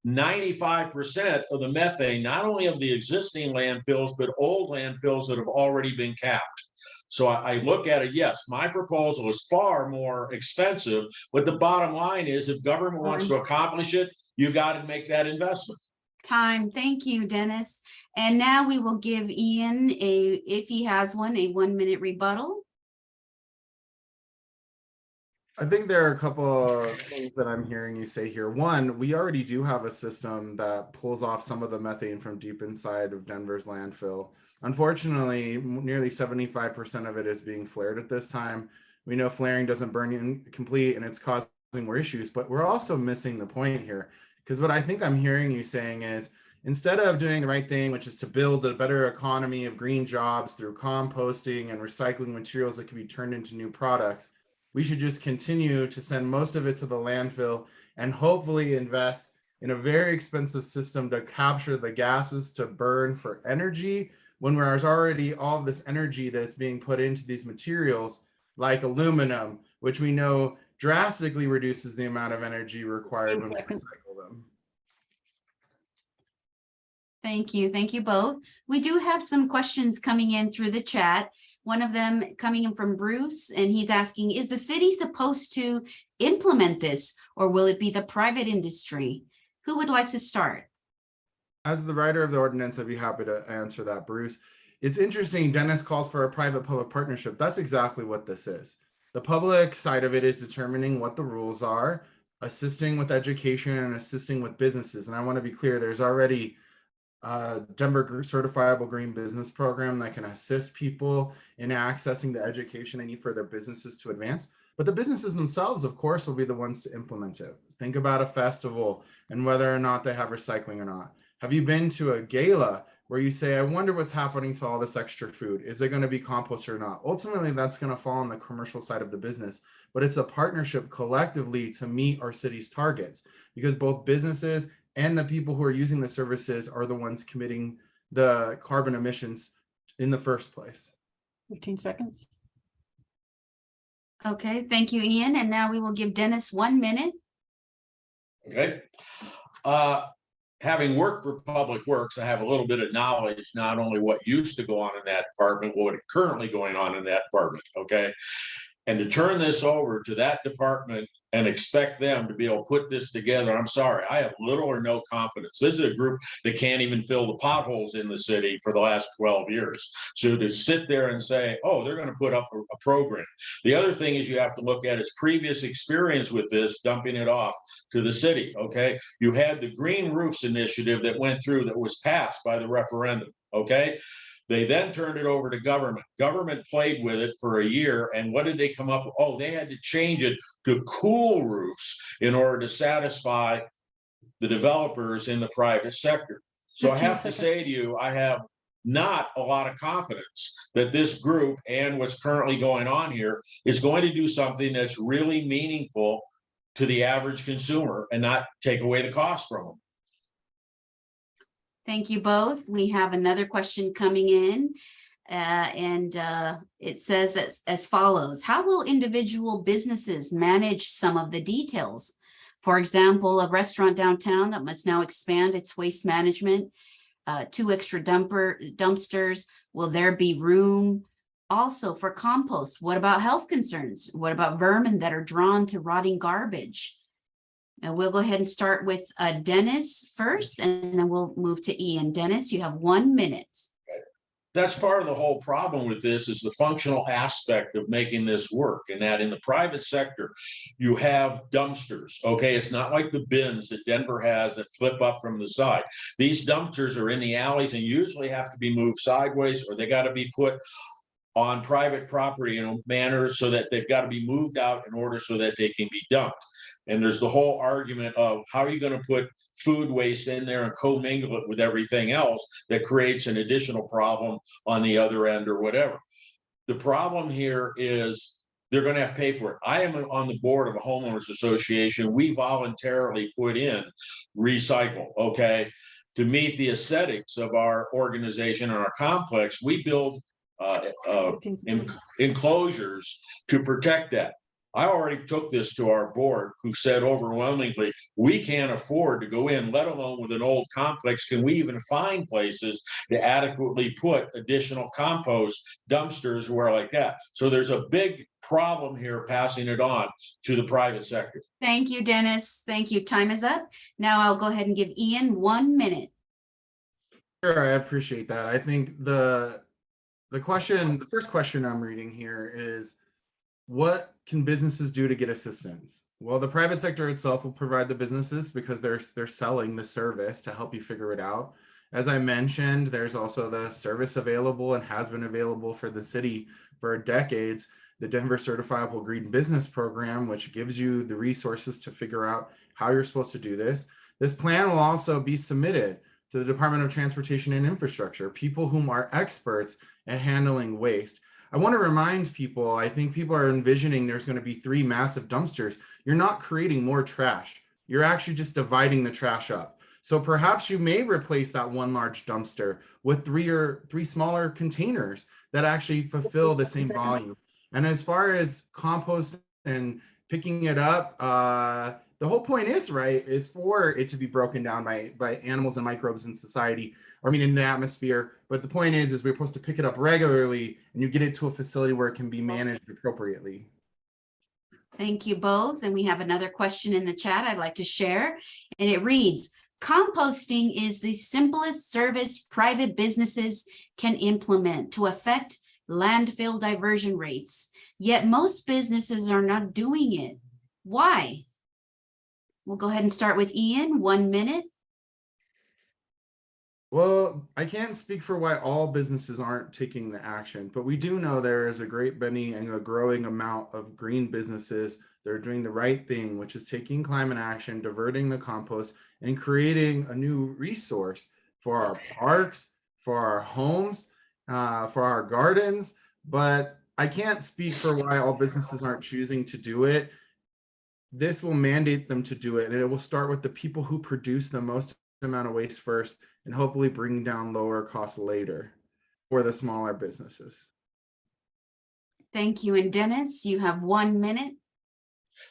95% of the methane, not only of the existing landfills, but old landfills that have already been capped. So I look at it, yes, my proposal is far more expensive, but the bottom line is if government wants to accomplish it, you got to make that investment. Time. Thank you, Dennis. And now we will give Ian if he has one, a 1 minute rebuttal. I think there are a couple of things that I'm hearing you say here. One, we already do have a system that pulls off some of the methane from deep inside of Denver's landfill. Unfortunately, nearly 75% of it is being flared at this time. We know flaring doesn't burn incomplete and it's causing more issues, but we're also missing the point here. Because what I think I'm hearing you saying is, instead of doing the right thing, which is to build a better economy of green jobs through composting and recycling materials that can be turned into new products, we should just continue to send most of it to the landfill and hopefully invest in a very expensive system to capture the gases to burn for energy when there's already all of this energy that's being put into these materials like aluminum, which we know drastically reduces the amount of energy required when we recycle them. Thank you. Thank you both. We do have some questions coming in through the chat. One of them coming in from Bruce, and he's asking, is the city supposed to implement this, or will it be the private industry? Who would like to start? As the writer of the ordinance, I'd be happy to answer that, Bruce. It's interesting, Dennis calls for a private-public partnership. That's exactly what this is. The public side of it is determining what the rules are, assisting with education and assisting with businesses. And I want to be clear, there's already Denver certifiable green business program that can assist people in accessing the education they need for their businesses to advance. But the businesses themselves, of course, will be the ones to implement it. Think about a festival and whether or not they have recycling or not. Have you been to a gala where you say, I wonder what's happening to all this extra food? Is it going to be compost or not? Ultimately, that's going to fall on the commercial side of the business, but it's a partnership collectively to meet our city's targets, because both businesses and the people who are using the services are the ones committing the carbon emissions in the first place. 15 seconds. Okay, thank you, Ian. And now we will give Dennis 1 minute. Okay. Having worked for Public Works, I have a little bit of knowledge, not only what used to go on in that department, but what is currently going on in that department, okay? And to turn this over to that department and expect them to be able to put this together, I'm sorry, I have little or no confidence. This is a group that can't even fill the potholes in the city for the last 12 years. So to sit there and say, oh, they're going to put up a program. The other thing is you have to look at his previous experience with this, dumping it off to the city, okay? You had the Green Roofs Initiative that went through that was passed by the referendum, okay? They then turned it over to government. Government played with it for a year. And what did they come up with? Oh, they had to change it to cool roofs in order to satisfy the developers in the private sector. So I have to say to you, I have not a lot of confidence that this group and what's currently going on here is going to do something that's really meaningful to the average consumer and not take away the cost from them. Thank you both. We have another question coming in, it says as follows. How will individual businesses manage some of the details? For example, a restaurant downtown that must now expand its waste management, 2 extra dumpsters. Will there be room also for compost? What about health concerns? What about vermin that are drawn to rotting garbage? And we'll go ahead and start with Dennis first, and then we'll move to Ian. Dennis, you have 1 minute. That's part of the whole problem with this is the functional aspect of making this work. And that in the private sector, you have dumpsters, okay? It's not like the bins that Denver has that flip up from the side. These dumpsters are in the alleys and usually have to be moved sideways, or they got to be put on private property in a manner so that they've got to be moved out in order so that they can be dumped. And there's the whole argument of how are you going to put food waste in there and commingle it with everything else that creates an additional problem on the other end or whatever. The problem here is they're going to have to pay for it. I am on the board of a homeowners association. We voluntarily put in recycle, okay? To meet the aesthetics of our organization and our complex, we build enclosures to protect that. I already took this to our board, who said overwhelmingly, we can't afford to go in, let alone with an old complex. Can we even find places to adequately put additional compost dumpsters where like that? So there's a big problem here passing it on to the private sector. Thank you, Dennis. Thank you. Time is up. Now I'll go ahead and give Ian 1 minute. Sure, I appreciate that. I think the first question I'm reading here is, what can businesses do to get assistance? Well, the private sector itself will provide the businesses because they're selling the service to help you figure it out. As I mentioned, there's also the service available and has been available for the city for decades, the Denver Certifiable Green Business Program, which gives you the resources to figure out how you're supposed to do this. This plan will also be submitted to the Department of Transportation and Infrastructure, people whom are experts at handling waste. I want to remind people, I think people are envisioning there's going to be 3 massive dumpsters. You're not creating more trash. you're actually just dividing the trash up. So perhaps you may replace that one large dumpster with three smaller containers that actually fulfill the same volume. And as far as compost and picking it up, the whole point is for it to be broken down by animals and microbes in society, or I mean in the atmosphere. But the point is we're supposed to pick it up regularly, and you get it to a facility where it can be managed appropriately. Thank you both. And we have another question in the chat I'd like to share, and it reads, composting is the simplest service private businesses can implement to affect landfill diversion rates, yet most businesses are not doing it. Why? We'll go ahead and start with Ian, 1 minute. Well, I can't speak for why all businesses aren't taking the action, but we do know there is a great many and a growing amount of green businesses that are doing the right thing, which is taking climate action, diverting the compost, and creating a new resource for our parks, for our homes, for our gardens. But I can't speak for why all businesses aren't choosing to do it. This will mandate them to do it, and it will start with the people who produce the most amount of waste first, and hopefully bring down lower costs later for the smaller businesses. Thank you. And Dennis, you have 1 minute.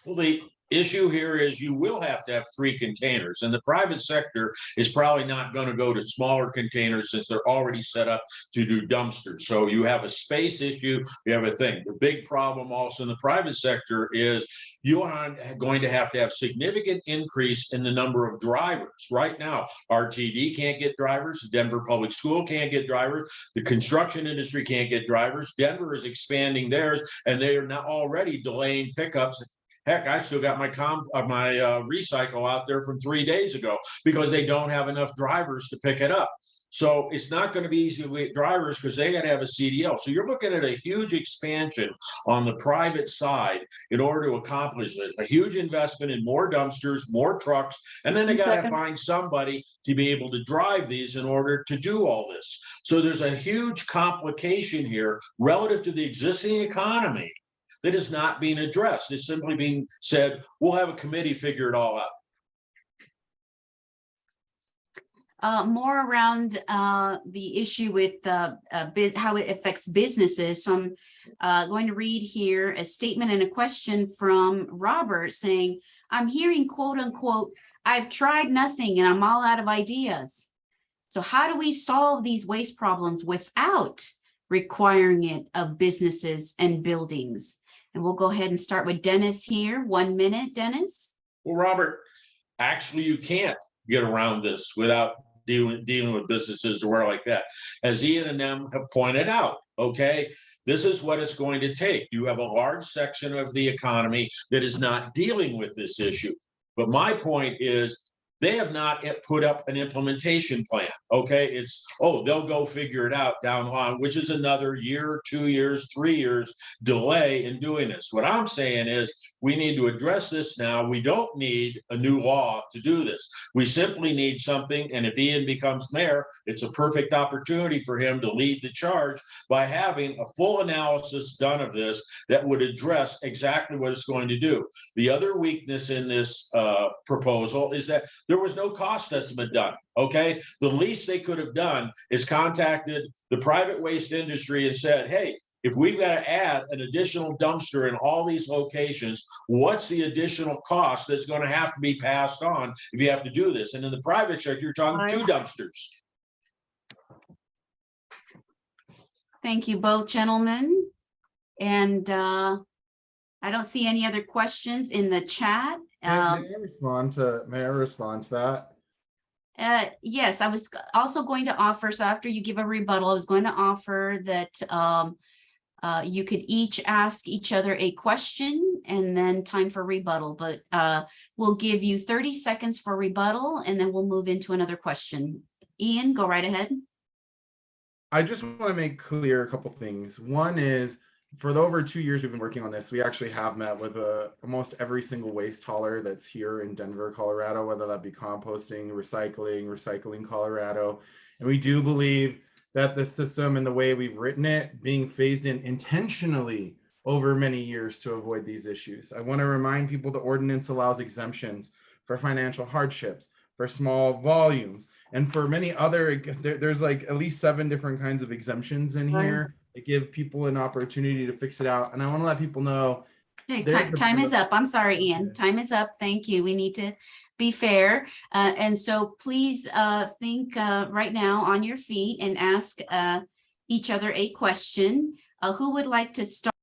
Well, the issue here is you will have to have 3 containers, and the private sector is probably not going to go to smaller containers since they're already set up to do dumpsters. So you have a space issue, you have a thing. The big problem also in the private sector is you are going to have significant increase in the number of drivers. Right now, RTD can't get drivers, Denver Public School can't get drivers, the construction industry can't get drivers. Denver is expanding theirs, and they are now already delaying pickups. Heck, I still got my recycle out there from 3 days ago because they don't have enough drivers to pick it up. So it's not going to be easy to get drivers because they got to have a CDL. So you're looking at a huge expansion on the private side in order to accomplish this. A huge investment in more dumpsters, more trucks, and then they got to find somebody to be able to drive these in order to do all this. So there's a huge complication here relative to the existing economy that is not being addressed. It's simply being said, we'll have a committee figure it all out. More around the issue with how it affects businesses. So I'm going to read here a statement and a question from Robert saying, I'm hearing quote unquote, I've tried nothing and I'm all out of ideas. So how do we solve these waste problems without requiring it of businesses and buildings? And we'll go ahead and start with Dennis here. 1 minute, Dennis. Well, Robert, actually, you can't get around this without dealing with businesses or like that. As Ian and them have pointed out, okay, this is what it's going to take. You have a large section of the economy that is not dealing with this issue. But my point is, they have not yet put up an implementation plan. Okay, it's, oh, they'll go figure it out down the line, which is another year, 2 years, 3 years delay in doing this. What I'm saying is we need to address this now. We don't need a new law to do this. We simply need something. And if Ian becomes mayor, it's a perfect opportunity for him to lead the charge by having a full analysis done of this that would address exactly what it's going to do. The other weakness in this proposal is that there was no cost estimate done, okay? The least they could have done is contacted the private waste industry and said, hey, if we've got to add an additional dumpster in all these locations, what's the additional cost that's going to have to be passed on if you have to do this? And in the private sector, you're talking 2 dumpsters. Thank you both, gentlemen. And I don't see any other questions in the chat. May I respond to that? Yes, I was also going to offer, so after you give a rebuttal, I was going to offer that you could each ask each other a question and then time for rebuttal, but we'll give you 30 seconds for rebuttal and then we'll move into another question. Ian, go right ahead. I just want to make clear a couple things. One is, for the over 2 years we've been working on this, we actually have met with almost every single waste hauler that's here in Denver, Colorado, whether that be composting, recycling Colorado. And we do believe that the system and the way we've written it being phased in intentionally over many years to avoid these issues. I want to remind people the ordinance allows exemptions for financial hardships, for small volumes, and for many other, there's like at least 7 different kinds of exemptions in Right. here that give people an opportunity to fix it out. And I want to let people know. Okay, there's a- time is up. I'm sorry, Ian. Time is up. Thank you. We need to be fair. And so please think right now on your feet and ask each other a question. Who would like to start?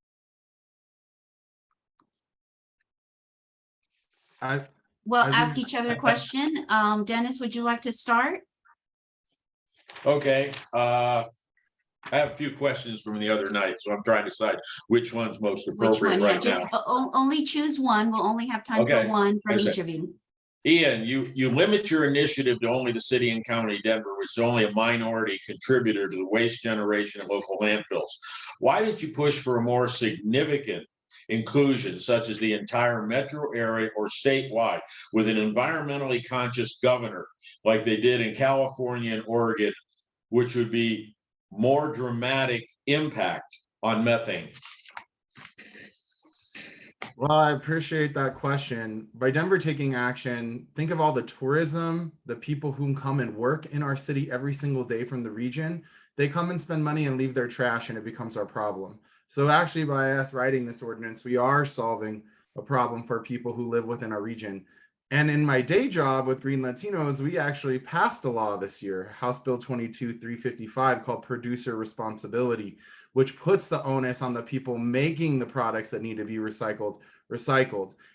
Well, I ask think- each other a question. Dennis, would you like to start? Okay, I have a few questions from the other night, so I'm trying to decide which one's most Which appropriate one? Yeah, right now. just only choose one. We'll only have time for Okay. one from I see. each of you. Ian, you limit your initiative to only the city and county of Denver, which is only a minority contributor to the waste generation at local landfills. Why did you push for a more significant inclusion, such as the entire metro area or statewide, with an environmentally conscious governor like they did in California and Oregon, which would be more dramatic impact on methane? Well, I appreciate that question. By Denver taking action, think of all the tourism, the people who come and work in our city every single day from the region. They come and spend money and leave their trash, and it becomes our problem. So actually, by us writing this ordinance, we are solving a problem for people who live within our region. And in my day job with Green Latinos, we actually passed a law this year, House Bill 22-355, called Producer Responsibility, which puts the onus on the people making the products that need to be recycled.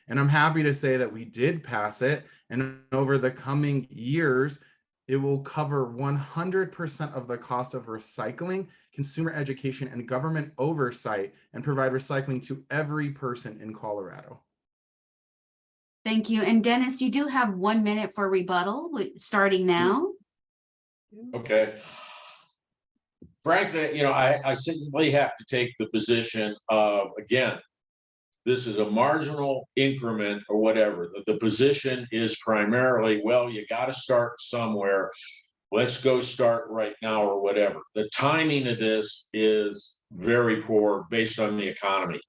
And I'm happy to say that we did pass it. And over the coming years, it will cover 100% of the cost of recycling, consumer education, and government oversight, and provide recycling to every person in Colorado. Thank you. And Dennis, you do have 1 minute for rebuttal, starting now. Okay. Frankly, I simply have to take the position of, again, this is a marginal increment or whatever. The position is primarily, well, you got to start somewhere. Let's go start right now or whatever. The timing of this is very poor based on the economy.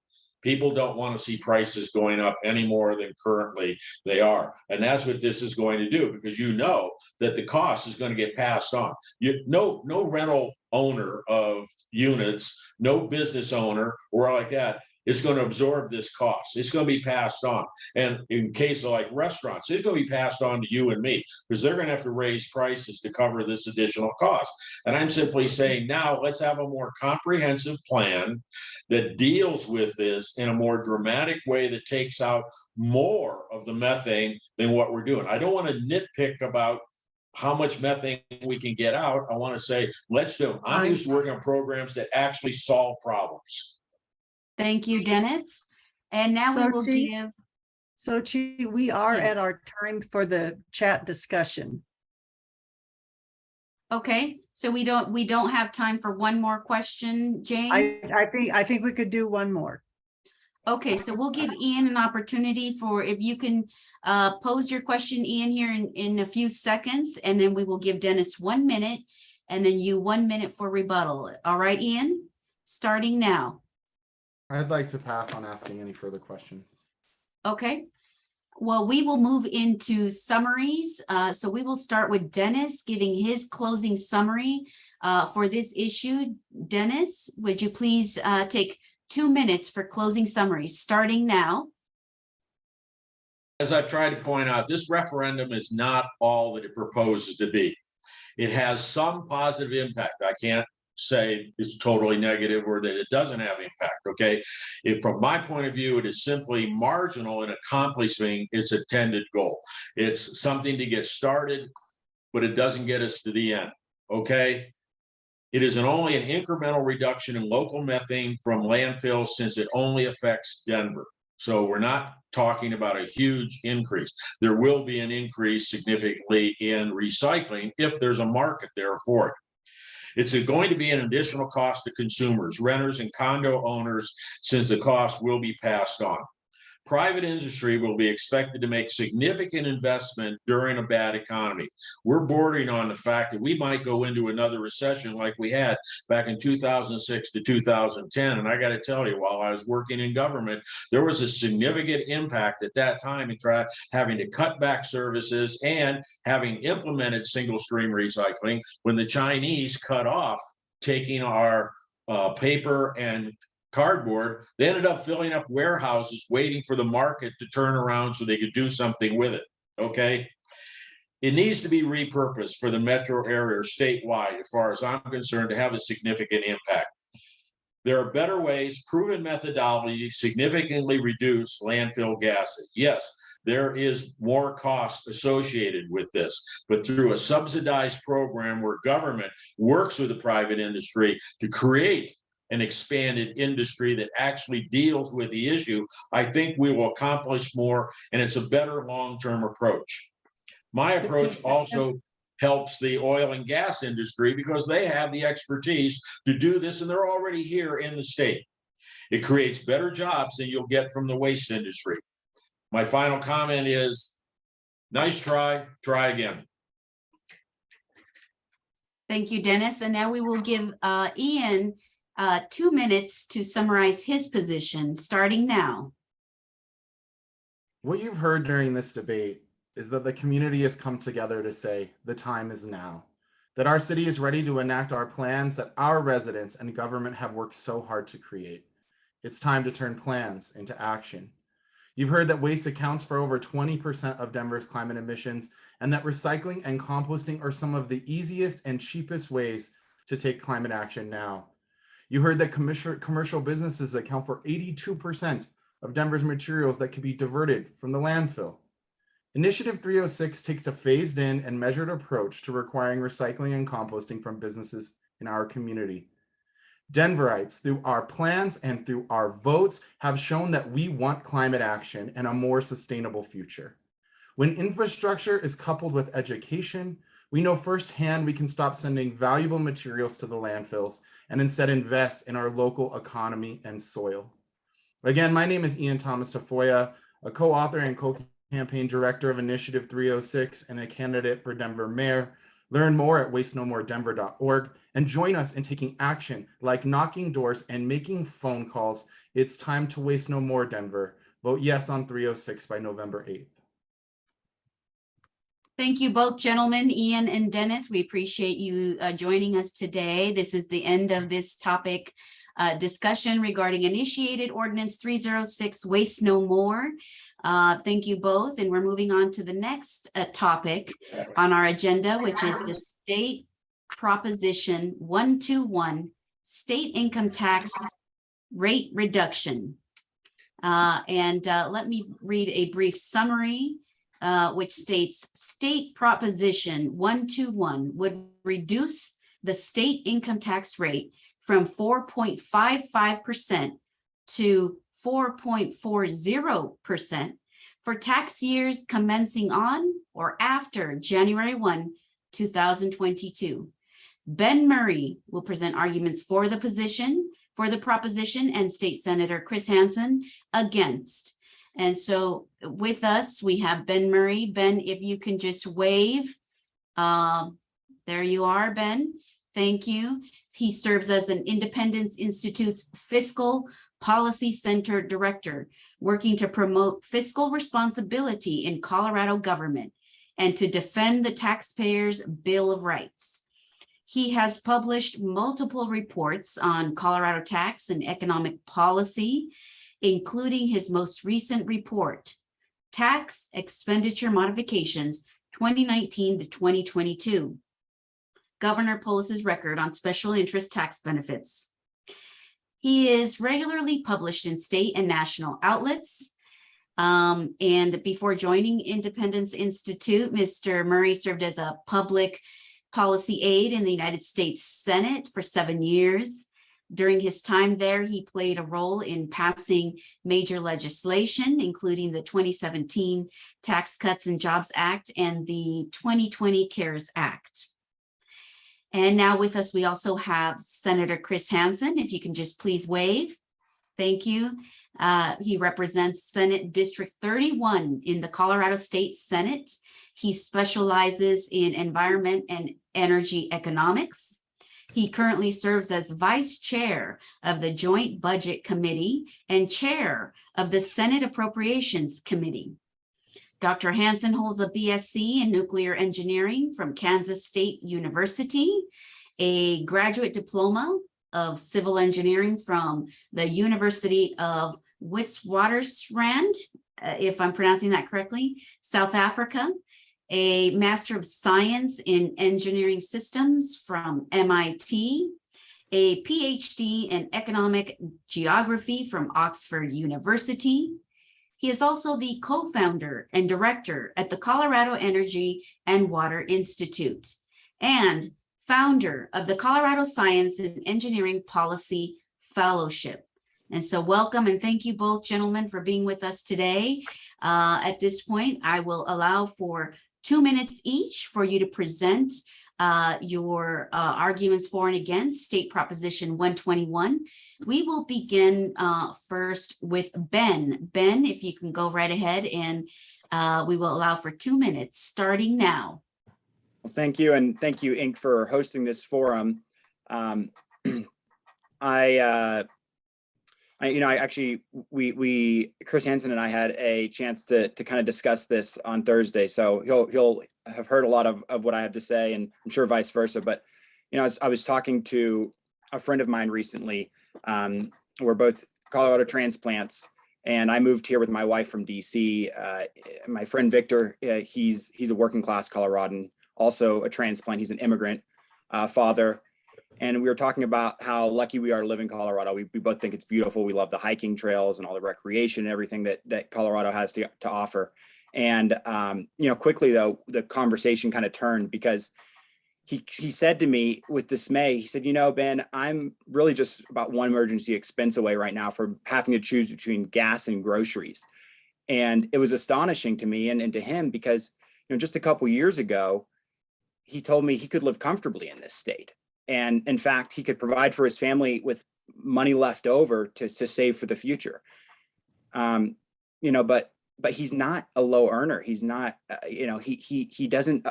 People don't want to see prices going up any more than currently they are. And that's what this is going to do, because you know that the cost is going to get passed on. No rental owner of units, no business owner or like that is going to absorb this cost. It's going to be passed on. And in case of like restaurants, it's going to be passed on to you and me, because they're going to have to raise prices to cover this additional cost. And I'm simply saying, now let's have a more comprehensive plan that deals with this in a more dramatic way that takes out more of the methane than what we're doing. I don't want to nitpick about how much methane we can get out. I want to say, let's do it. I'm used to working on programs that actually solve problems. Thank you, Dennis. And now we will give. Xochitl, we are Yeah. at our time for the chat discussion. Okay, so we don't have time for one more question, Jane? I think we could do one more. Okay, so we'll give Ian an opportunity for, if you can pose your question, Ian, here in a few seconds, and then we will give Dennis 1 minute, and then you 1 minute for rebuttal. All right, Ian, starting now. I'd like to pass on asking any further questions. Okay, well, we will move into summaries. So we will start with Dennis giving his closing summary for this issue. Dennis, would you please take 2 minutes for closing summaries, starting now? As I've tried to point out, this referendum is not all that it proposes to be. It has some positive impact. I can't say it's totally negative or that it doesn't have impact, okay? From my point of view, it is simply marginal in accomplishing its intended goal. It's something to get started, but it doesn't get us to the end, okay? It is only an incremental reduction in local methane from landfills, since it only affects Denver. So we're not talking about a huge increase. There will be an increase significantly in recycling if there's a market there for it. It's going to be an additional cost to consumers, renters, and condo owners, since the cost will be passed on. Private industry will be expected to make significant investment during a bad economy. We're bordering on the fact that we might go into another recession like we had back in 2006 to 2010. And I got to tell you, while I was working in government, there was a significant impact at that time in having to cut back services and having implemented single stream recycling when the Chinese cut off taking our paper and cardboard. They ended up filling up warehouses waiting for the market to turn around so they could do something with it. Okay. It needs to be repurposed for the metro area or statewide, as far as I'm concerned, to have a significant impact. There are better ways, proven methodology, significantly reduce landfill gases. Yes, there is more cost associated with this, but through a subsidized program where government works with the private industry to create an expanded industry that actually deals with the issue, I think we will accomplish more, and it's a better long-term approach. My approach also helps the oil and gas industry because they have the expertise to do this, and they're already here in the state. It creates better jobs than you'll get from the waste industry. My final comment is, nice try, try again. Thank you, Dennis. And now we will give Ean 2 minutes to summarize his position, starting now. What you've heard during this debate is that the community has come together to say the time is now, that our city is ready to enact our plans that our residents and government have worked so hard to create. It's time to turn plans into action. You've heard that waste accounts for over 20% of Denver's climate emissions, and that recycling and composting are some of the easiest and cheapest ways to take climate action now. You heard that commercial businesses account for 82% of Denver's materials that can be diverted from the landfill. Initiative 306 takes a phased in and measured approach to requiring recycling and composting from businesses in our community. Denverites, through our plans and through our votes, have shown that we want climate action and a more sustainable future. When infrastructure is coupled with education, we know firsthand we can stop sending valuable materials to the landfills and instead invest in our local economy and soil. Again, my name is Ean Thomas Tafoya, a co-author and co-campaign director of Initiative 306 and a candidate for Denver mayor. Learn more at wastenomoredenver.org and join us in taking action like knocking doors and making phone calls. It's time to waste no more, Denver. Vote yes on 306 by November 8th. Thank you both, gentlemen, Ean and Dennis. We appreciate you joining us today. This is the end of this topic discussion regarding initiated ordinance 306, Waste No More. Thank you both. And we're moving on to the next topic on our agenda, which is the state proposition 121, state income tax rate reduction. Let me read a brief summary. Which states state proposition 121 would reduce the state income tax rate from 4.55% to 4.40% for tax years commencing on or after January 1, 2022. Ben Murray will present arguments for the proposition, and State Senator Chris Hansen against. And so with us, we have Ben Murray. Ben, if you can just wave. There you are, Ben. Thank you. He serves as an Independence Institute's Fiscal Policy Center Director, working to promote fiscal responsibility in Colorado government and to defend the taxpayers' Bill of Rights. He has published multiple reports on Colorado tax and economic policy, including his most recent report, Tax Expenditure Modifications 2019 to 2022, Governor Polis's Record on Special Interest Tax Benefits. He is regularly published in state and national outlets. And before joining Independence Institute, Mr. Murray served as a public policy aide in the United States Senate for 7 years. During his time there, he played a role in passing major legislation, including the 2017 Tax Cuts and Jobs Act and the 2020 CARES Act. And now with us, we also have Senator Chris Hansen. If you can just please wave. Thank you. He represents Senate District 31 in the Colorado State Senate. He specializes in environment and energy economics. He currently serves as vice chair of the Joint Budget Committee and chair of the Senate Appropriations Committee. Dr. Hansen holds a BSc in nuclear engineering from Kansas State University, a graduate diploma of civil engineering from the University of Witwatersrand, if I'm pronouncing that correctly, South Africa, a Master of Science in Engineering Systems from MIT, a PhD in Economic Geography from Oxford University. He is also the co-founder and director at the Colorado Energy and Water Institute and founder of the Colorado Science and Engineering Policy Fellowship. And so welcome and thank you both, gentlemen, for being with us today. At this point, I will allow for 2 minutes each for you to present your arguments for and against State Proposition 121. We will begin first with Ben. Ben, if you can go right ahead, and we will allow for 2 minutes starting now. Thank you, and thank you, Inc., for hosting this forum. Chris Hansen and I had a chance to kind of discuss this on Thursday, so he'll have heard a lot of what I have to say, and I'm sure vice versa. But I was talking to a friend of mine recently. We're both Colorado transplants, and I moved here with my wife from DC. My friend Victor, he's a working class Coloradan, also a transplant. He's an immigrant father. And we were talking about how lucky we are to live in Colorado. We both think it's beautiful. We love the hiking trails and all the recreation and everything that Colorado has to offer. And, quickly, though, the conversation kind of turned because he said to me with dismay, he said, Ben, I'm really just about one emergency expense away right now from having to choose between gas and groceries. And it was astonishing to me and to him because, just a couple years ago, he told me he could live comfortably in this state. And in fact, he could provide for his family with money left over to save for the future. But he's not a low earner. He's not, he doesn't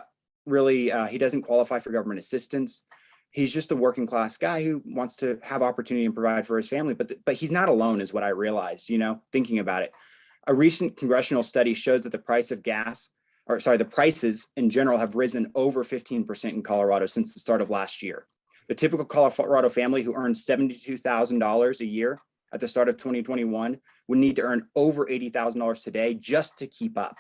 really, he doesn't qualify for government assistance. He's just a working class guy who wants to have opportunity and provide for his family. But he's not alone is what I realized, thinking about it. A recent congressional study shows that the prices in general have risen over 15% in Colorado since the start of last year. The typical Colorado family who earns $72,000 a year at the start of 2021 would need to earn over $80,000 today just to keep up.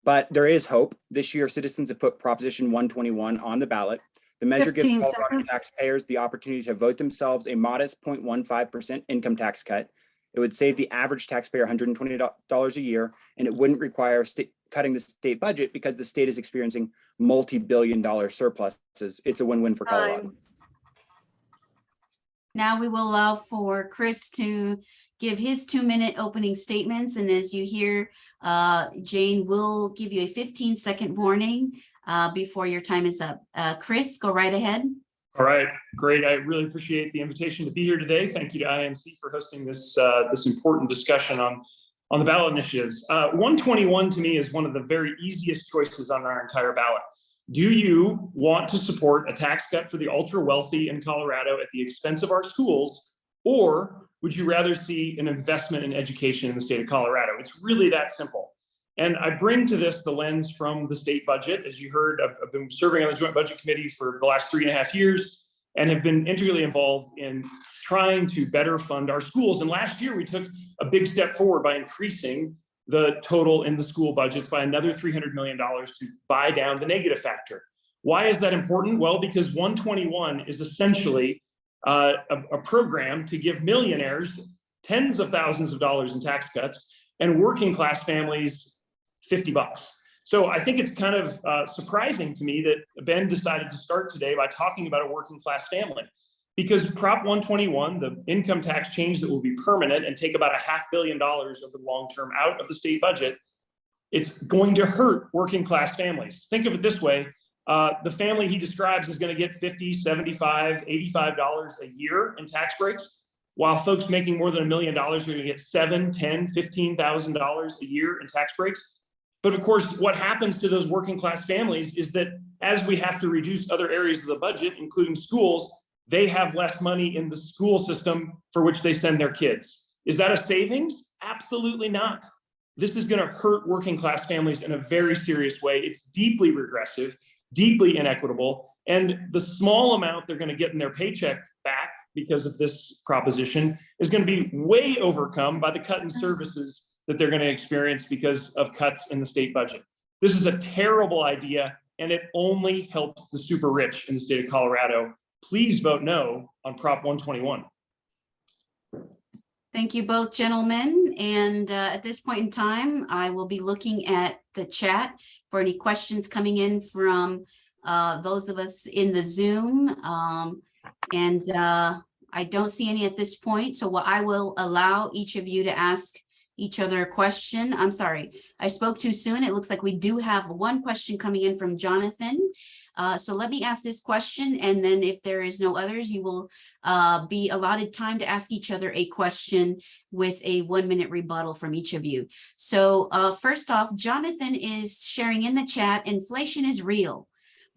But there is hope. This year, citizens have put Proposition 121 on the ballot. The measure gives Colorado taxpayers the opportunity to vote themselves a modest 0.15% income tax cut. It would save the average taxpayer $120 a year, and it wouldn't require cutting the state budget because the state is experiencing multi-billion-dollar surpluses. It's a win-win for Colorado. Now we will allow for Chris to give his 2-minute opening statements. And as you hear, Jane will give you a 15-second warning before your time is up. Chris, go right ahead. All right, great. I really appreciate the invitation to be here today. Thank you to INC for hosting this important discussion on the ballot initiatives. 121 to me is one of the very easiest choices on our entire ballot. Do you want to support a tax cut for the ultra wealthy in Colorado at the expense of our schools, or would you rather see an investment in education in the state of Colorado? It's really that simple. And I bring to this the lens from the state budget. As you heard, I've been serving on the Joint Budget Committee for the last 3.5 years and have been integrally involved in trying to better fund our schools. And last year, we took a big step forward by increasing the total in the school budgets by another $300 million to buy down the negative factor. Why is that important? Well, because 121 is essentially a program to give millionaires tens of thousands of dollars in tax cuts and working class families $50. So I think it's kind of surprising to me that Ben decided to start today by talking about a working class family, because Prop 121, the income tax change that will be permanent and take about $500 million over the long term out of the state budget, it's going to hurt working class families. Think of it this way. The family he describes is going to get $50, $75, $85 a year in tax breaks. while folks making more than $1 million are going to get $7,000, $10,000, $15,000 a year in tax breaks. But of course, what happens to those working class families is that as we have to reduce other areas of the budget, including schools, they have less money in the school system for which they send their kids. Is that a savings? Absolutely not. This is going to hurt working class families in a very serious way. It's deeply regressive, deeply inequitable, and the small amount they're going to get in their paycheck back because of this proposition is going to be way overcome by the cut in services that they're going to experience because of cuts in the state budget. This is a terrible idea, and it only helps the super rich in the state of Colorado. Please vote no on Prop 121. Thank you both, gentlemen. And at this point in time, I will be looking at the chat for any questions coming in from those of us in the Zoom. I don't see any at this point. So what I will allow each of you to ask each other a question. I'm sorry, I spoke too soon. It looks like we do have one question coming in from Jonathan. So let me ask this question, and then if there is no others, you will be allotted time to ask each other a question with a 1-minute rebuttal from each of you. So first off, Jonathan is sharing in the chat, inflation is real,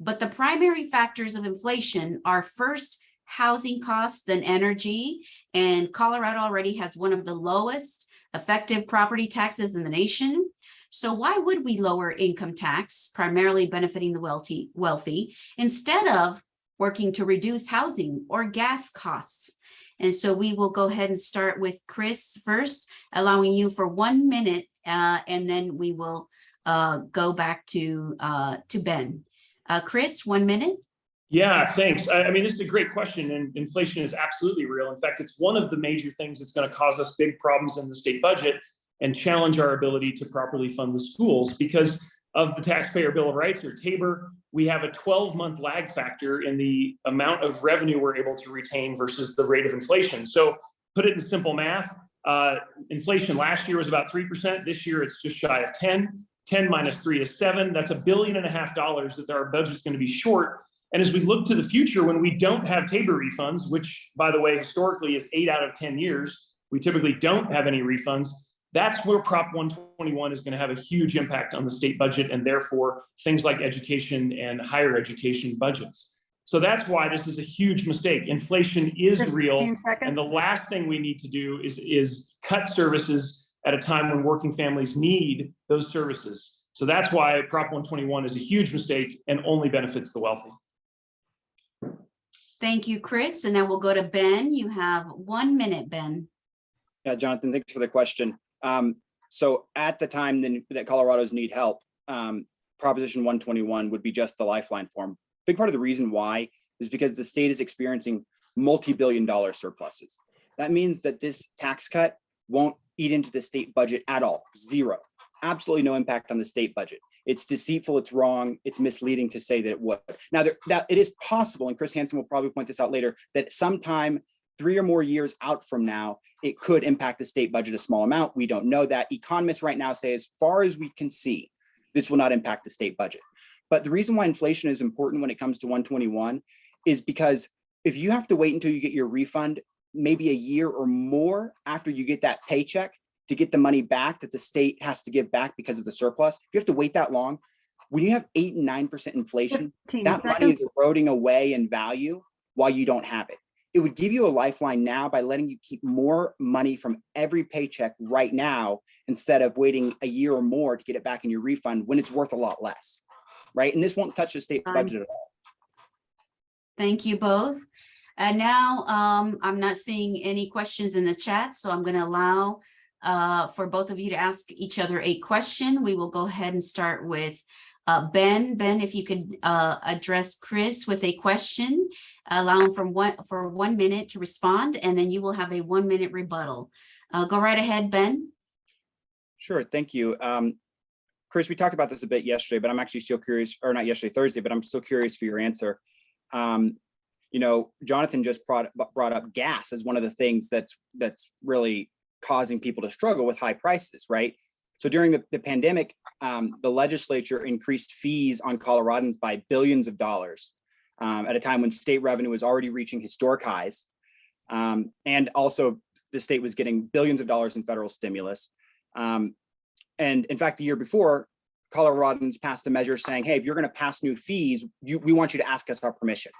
but the primary factors of inflation are first housing costs, then energy, and Colorado already has one of the lowest effective property taxes in the nation. So why would we lower income tax, primarily benefiting the wealthy, instead of working to reduce housing or gas costs? And so we will go ahead and start with Chris first, allowing you for 1 minute, and then we will go back to Ben. Chris, 1 minute. Yeah, thanks. I mean, this is a great question, and inflation is absolutely real. In fact, it's one of the major things that's going to cause us big problems in the state budget and challenge our ability to properly fund the schools. Because of the Taxpayer Bill of Rights, or TABOR, we have a 12-month lag factor in the amount of revenue we're able to retain versus the rate of inflation. So put it in simple math, inflation last year was about 3%. This year, it's just shy of 10. 10 minus 3 is 7. That's $1.5 billion that our budget's going to be short. And as we look to the future, when we don't have TABOR refunds, which, by the way, historically is 8 out of 10 years, we typically don't have any refunds. That's where Prop 121 is going to have a huge impact on the state budget, and therefore things like education and higher education budgets. So that's why this is a huge mistake. Inflation is real, and the last thing we need to do is cut services at a time when working families need those services. So that's why Prop 121 is a huge mistake and only benefits the wealthy. Thank you, Chris. And now we'll go to Ben. You have 1 minute, Ben. Yeah, Jonathan, thanks for the question. So at the time that Colorado's need help, Proposition 121 would be just the lifeline for them. Big part of the reason why is because the state is experiencing multi-billion-dollar surpluses. That means that this tax cut won't eat into the state budget at all. Zero. Absolutely no impact on the state budget. It's deceitful, it's wrong, it's misleading to say that it would. Now, that it is possible, and Chris Hansen will probably point this out later, that sometime 3 or more years out from now, it could impact the state budget a small amount. We don't know that. Economists right now say, as far as we can see, this will not impact the state budget. But the reason why inflation is important when it comes to 121 is because if you have to wait until you get your refund, maybe a year or more after you get that paycheck to get the money back that the state has to give back because of the surplus, if you have to wait that long, when you have 8 and 9% inflation, that money is eroding away in value while you don't have it. It would give you a lifeline now by letting you keep more money from every paycheck right now, instead of waiting a year or more to get it back in your refund when it's worth a lot less, right? And this won't touch the state budget at all. Thank you both. And now I'm not seeing any questions in the chat, so I'm going to allow for both of you to ask each other a question. We will go ahead and start with Ben. Ben, if you could address Chris with a question, allow him for 1 minute to respond, and then you will have a 1 minute rebuttal. Go right ahead, Ben. Sure, thank you. Chris, we talked about this a bit yesterday, but I'm actually still curious, or not yesterday, Thursday, but I'm still curious for your answer. You know, Jonathan just brought up gas as one of the things that's really causing people to struggle with high prices, right? So during the pandemic, the legislature increased fees on Coloradans by billions of dollars at a time when state revenue was already reaching historic highs. And also the state was getting billions of dollars in federal stimulus. And in fact, the year before, Coloradans passed a measure saying, hey, if you're going to pass new fees, we want you to ask us our permission.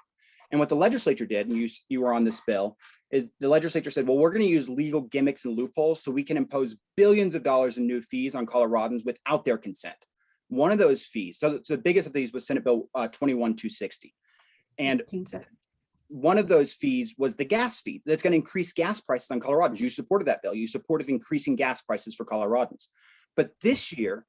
And what the legislature did, and you were on this bill, is the legislature said, well, we're going to use legal gimmicks and loopholes so we can impose billions of dollars in new fees on Coloradans without their consent. One of those fees, so the biggest of these was Senate Bill 21-260. And one of those fees was the gas fee that's going to increase gas prices on Coloradans. You supported that bill. You supported increasing gas prices for Coloradans. But this year,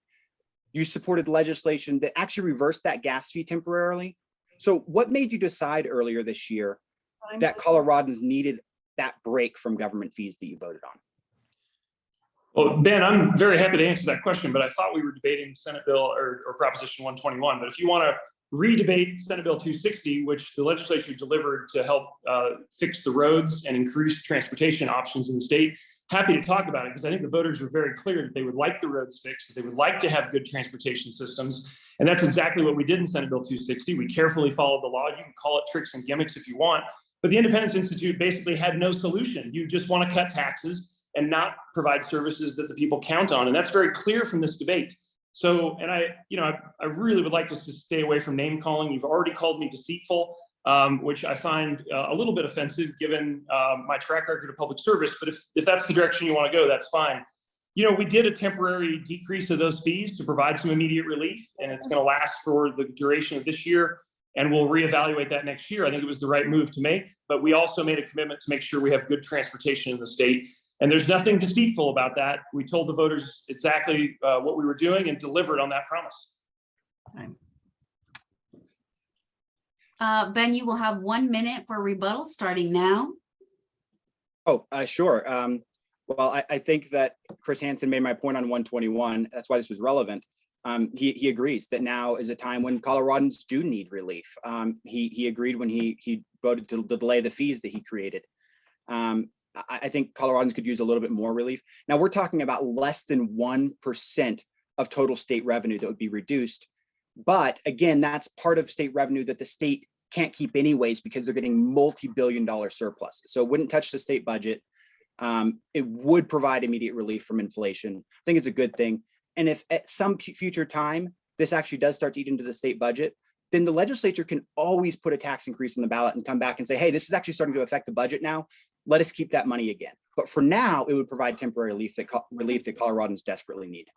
you supported legislation that actually reversed that gas fee temporarily. So what made you decide earlier this year that Coloradans needed that break from government fees that you voted on? Well, Ben, I'm very happy to answer that question, but I thought we were debating Senate Bill or Proposition 121. But if you want to re-debate Senate Bill 260, which the legislature delivered to help fix the roads and increase transportation options in the state, happy to talk about it, because I think the voters were very clear that they would like the roads fixed, that they would like to have good transportation systems. And that's exactly what we did in Senate Bill 260. We carefully followed the law. You can call it tricks and gimmicks if you want, but the Independence Institute basically had no solution. You just want to cut taxes and not provide services that the people count on. And that's very clear from this debate. So, and I really would like to stay away from name calling. You've already called me deceitful, which I find a little bit offensive given my track record of public service. But if that's the direction you want to go, that's fine. We did a temporary decrease of those fees to provide some immediate relief, and it's going to last for the duration of this year. And we'll reevaluate that next year. I think it was the right move to make, but we also made a commitment to make sure we have good transportation in the state. And there's nothing deceitful about that. We told the voters exactly what we were doing and delivered on that promise. Ben, you will have 1 minute for rebuttal starting now. Oh, sure. Well, I think that Chris Hansen made my point on 121. That's why this was relevant. He agrees that now is a time when Coloradans do need relief. He agreed when he voted to delay the fees that he created. I think Coloradans could use a little bit more relief. Now we're talking about less than 1% of total state revenue that would be reduced. But again, that's part of state revenue that the state can't keep anyways because they're getting multi-billion-dollar surpluses. So it wouldn't touch the state budget. It would provide immediate relief from inflation. I think it's a good thing. And if at some future time, this actually does start to eat into the state budget, then the legislature can always put a tax increase on the ballot and come back and say, hey, this is actually starting to affect the budget now. Let us keep that money again. But for now, it would provide temporary relief that Coloradans desperately need.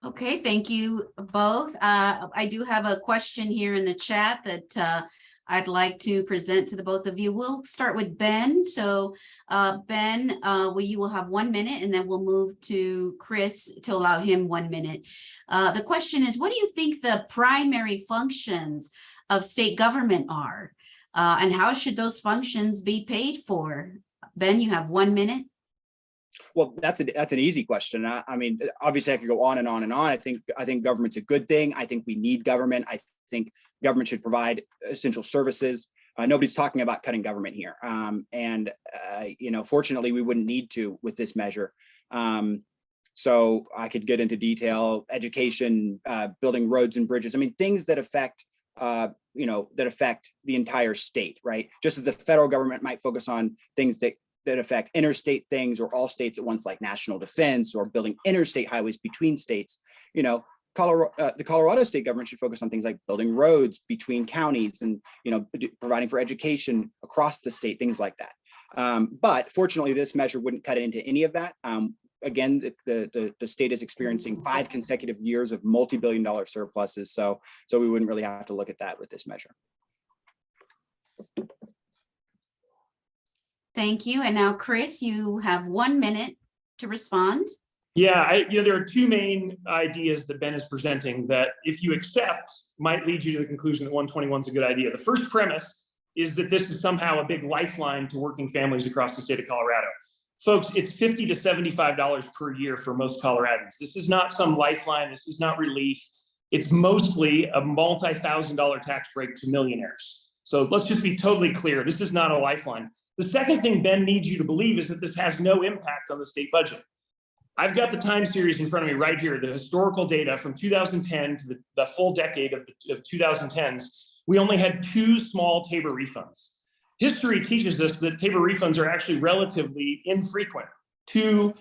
Okay, thank you both. I do have a question here in the chat that I'd like to present to the both of you. We'll start with Ben. So Ben, you will have 1 minute, and then we'll move to Chris to allow him 1 minute. The question is, what do you think the primary functions of state government are? And how should those functions be paid for? Ben, you have 1 minute. Well, that's an easy question. I mean, obviously I could go on and on and on. I think government's a good thing. I think we need government. I think government should provide essential services. Nobody's talking about cutting government here. Fortunately, we wouldn't need to with this measure. So I could get into detail, education, building roads and bridges. I mean, things that affect that affect the entire state, right? Just as the federal government might focus on things that affect interstate things or all states at once, like national defense or building interstate highways between states, the Colorado state government should focus on things like building roads between counties and, providing for education across the state, things like that. But fortunately, this measure wouldn't cut into any of that. Again, the state is experiencing 5 consecutive years of multi-billion-dollar surpluses. So we wouldn't really have to look at that with this measure. Thank you. And now, Chris, you have 1 minute to respond. Yeah, there are two main ideas that Ben is presenting that, if you accept, might lead you to the conclusion that 121 is a good idea. The first premise is that this is somehow a big lifeline to working families across the state of Colorado. Folks, it's $50 to $75 per year for most Coloradans. This is not some lifeline. This is not relief. It's mostly a multi-$1,000 tax break to millionaires. So let's just be totally clear. This is not a lifeline. The second thing Ben needs you to believe is that this has no impact on the state budget. I've got the time series in front of me right here, the historical data from 2010 to the full decade of 2010s. We only had 2 small Tabor refunds. history teaches us that Tabor refunds are actually relatively infrequent, 2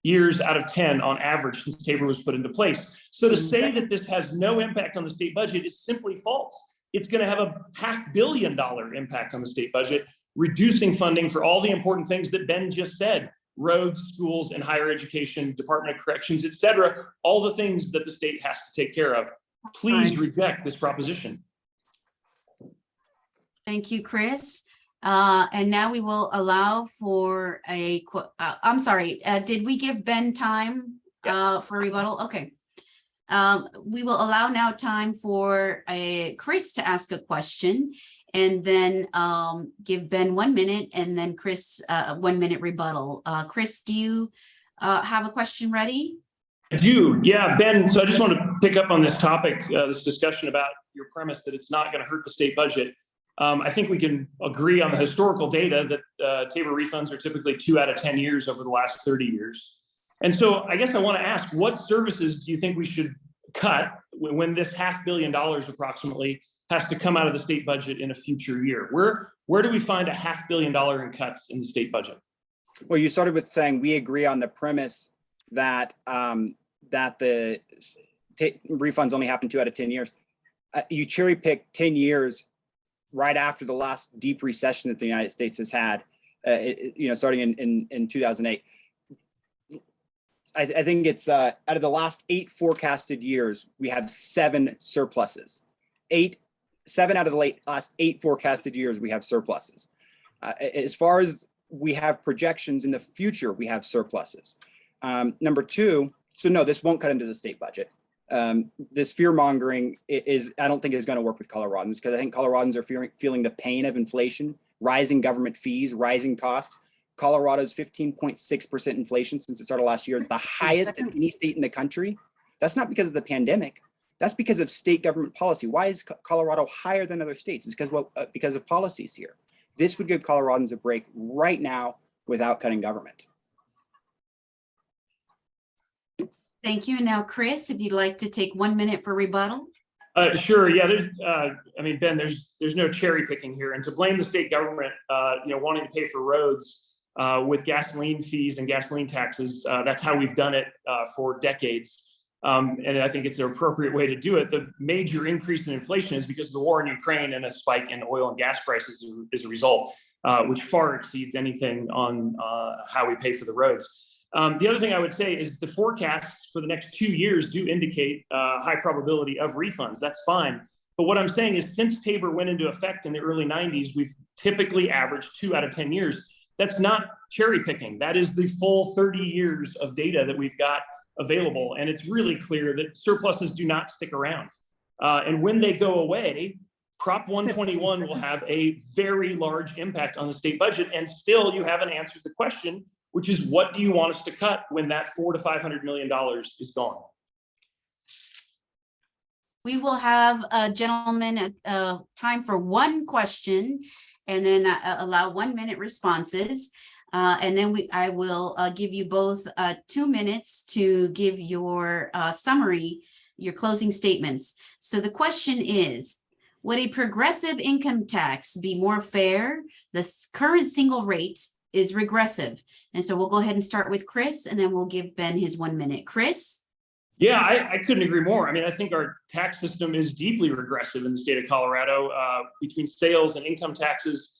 years out of 10 on average since Tabor was put into place. So to say that this has no impact on the state budget is simply false. It's going to have a $500 million impact on the state budget, reducing funding for all the important things that Ben just said: roads, schools, and higher education, Department of Corrections, et cetera, all the things that the state has to take care of. Please reject this proposition. Thank you, Chris. And now we will allow for I'm sorry, did we give Ben time for rebuttal? Okay. We will allow now time for Chris to ask a question, and then give Ben 1 minute, and then Chris 1 minute rebuttal. Chris, do you have a question ready? I do, yeah, Ben. So I just want to pick up on this topic, this discussion about your premise that it's not going to hurt the state budget. I think we can agree on the historical data that Tabor refunds are typically 2 out of 10 years over the last 30 years. And so I guess I want to ask, what services do you think we should cut when this $500 million approximately has to come out of the state budget in a future year? Where do we find $500 million in cuts in the state budget? Well, you started with saying we agree on the premise that that the refunds only happen 2 out of 10 years. You cherry pick 10 years right after the last deep recession that the United States has had, starting in 2008. I think it's out of the last 8 forecasted years, we have 7 surpluses. 7 out of the last 8 forecasted years, we have surpluses. As far as we have projections in the future, we have surpluses. Number 2, so no, this won't cut into the state budget. This fear mongering I don't think is going to work with Coloradans, because I think Coloradans are feeling the pain of inflation, rising government fees, rising costs. Colorado's 15.6% inflation since the start of last year is the highest of any state in the country. That's not because of the pandemic. That's because of state government policy. Why is Colorado higher than other states? It's because of policies here. This would give Coloradans a break right now without cutting government. Thank you. And now, Chris, if you'd like to take 1 minute for rebuttal. Sure. Yeah. Ben, there's no cherry picking here, and to blame the state government, wanting to pay for roads with gasoline fees and gasoline taxes, that's how we've done it for decades. And I think it's an appropriate way to do it. The major increase in inflation is because of the war in Ukraine and a spike in oil and gas prices as a result, which far exceeds anything on how we pay for the roads. The other thing I would say is the forecasts for the next 2 years do indicate high probability of refunds. That's fine. But what I'm saying is, since Tabor went into effect in the early 90s, we've typically averaged 2 out of 10 years. That's not cherry picking. That is the full 30 years of data that we've got available. And it's really clear that surpluses do not stick around. And when they go away, Prop 121 will have a very large impact on the state budget. And still, you haven't answered the question, which is, what do you want us to cut when that $400 to $500 million is gone? We will have a gentleman time for 1 question, and then allow 1 minute responses. And then I will give you both 2 minutes to give your summary, your closing statements. So the question is, would a progressive income tax be more fair? The current single rate is regressive. And so we'll go ahead and start with Chris, and then we'll give Ben his 1 minute. Chris? Yeah, I couldn't agree more. I think our tax system is deeply regressive in the state of Colorado. Between sales and income taxes,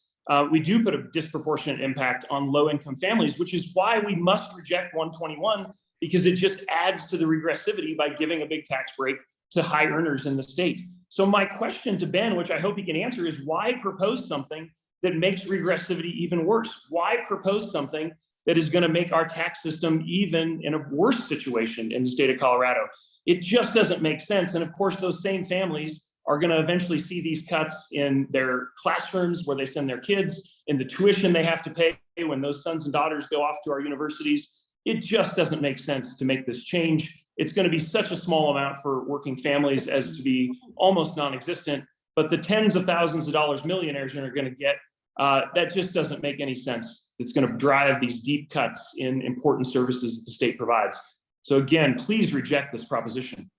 we do put a disproportionate impact on low-income families, which is why we must reject 121, because it just adds to the regressivity by giving a big tax break to high earners in the state. So my question to Ben, which I hope he can answer, is why propose something that makes regressivity even worse? Why propose something that is going to make our tax system even in a worse situation in the state of Colorado? It just doesn't make sense. And of course, those same families are going to eventually see these cuts in their classrooms where they send their kids, in the tuition they have to pay when those sons and daughters go off to our universities. It just doesn't make sense to make this change. It's going to be such a small amount for working families as to be almost non-existent, but the tens of thousands of dollars millionaires are going to get, that just doesn't make any sense. It's going to drive these deep cuts in important services that the state provides. So again, please reject this proposition.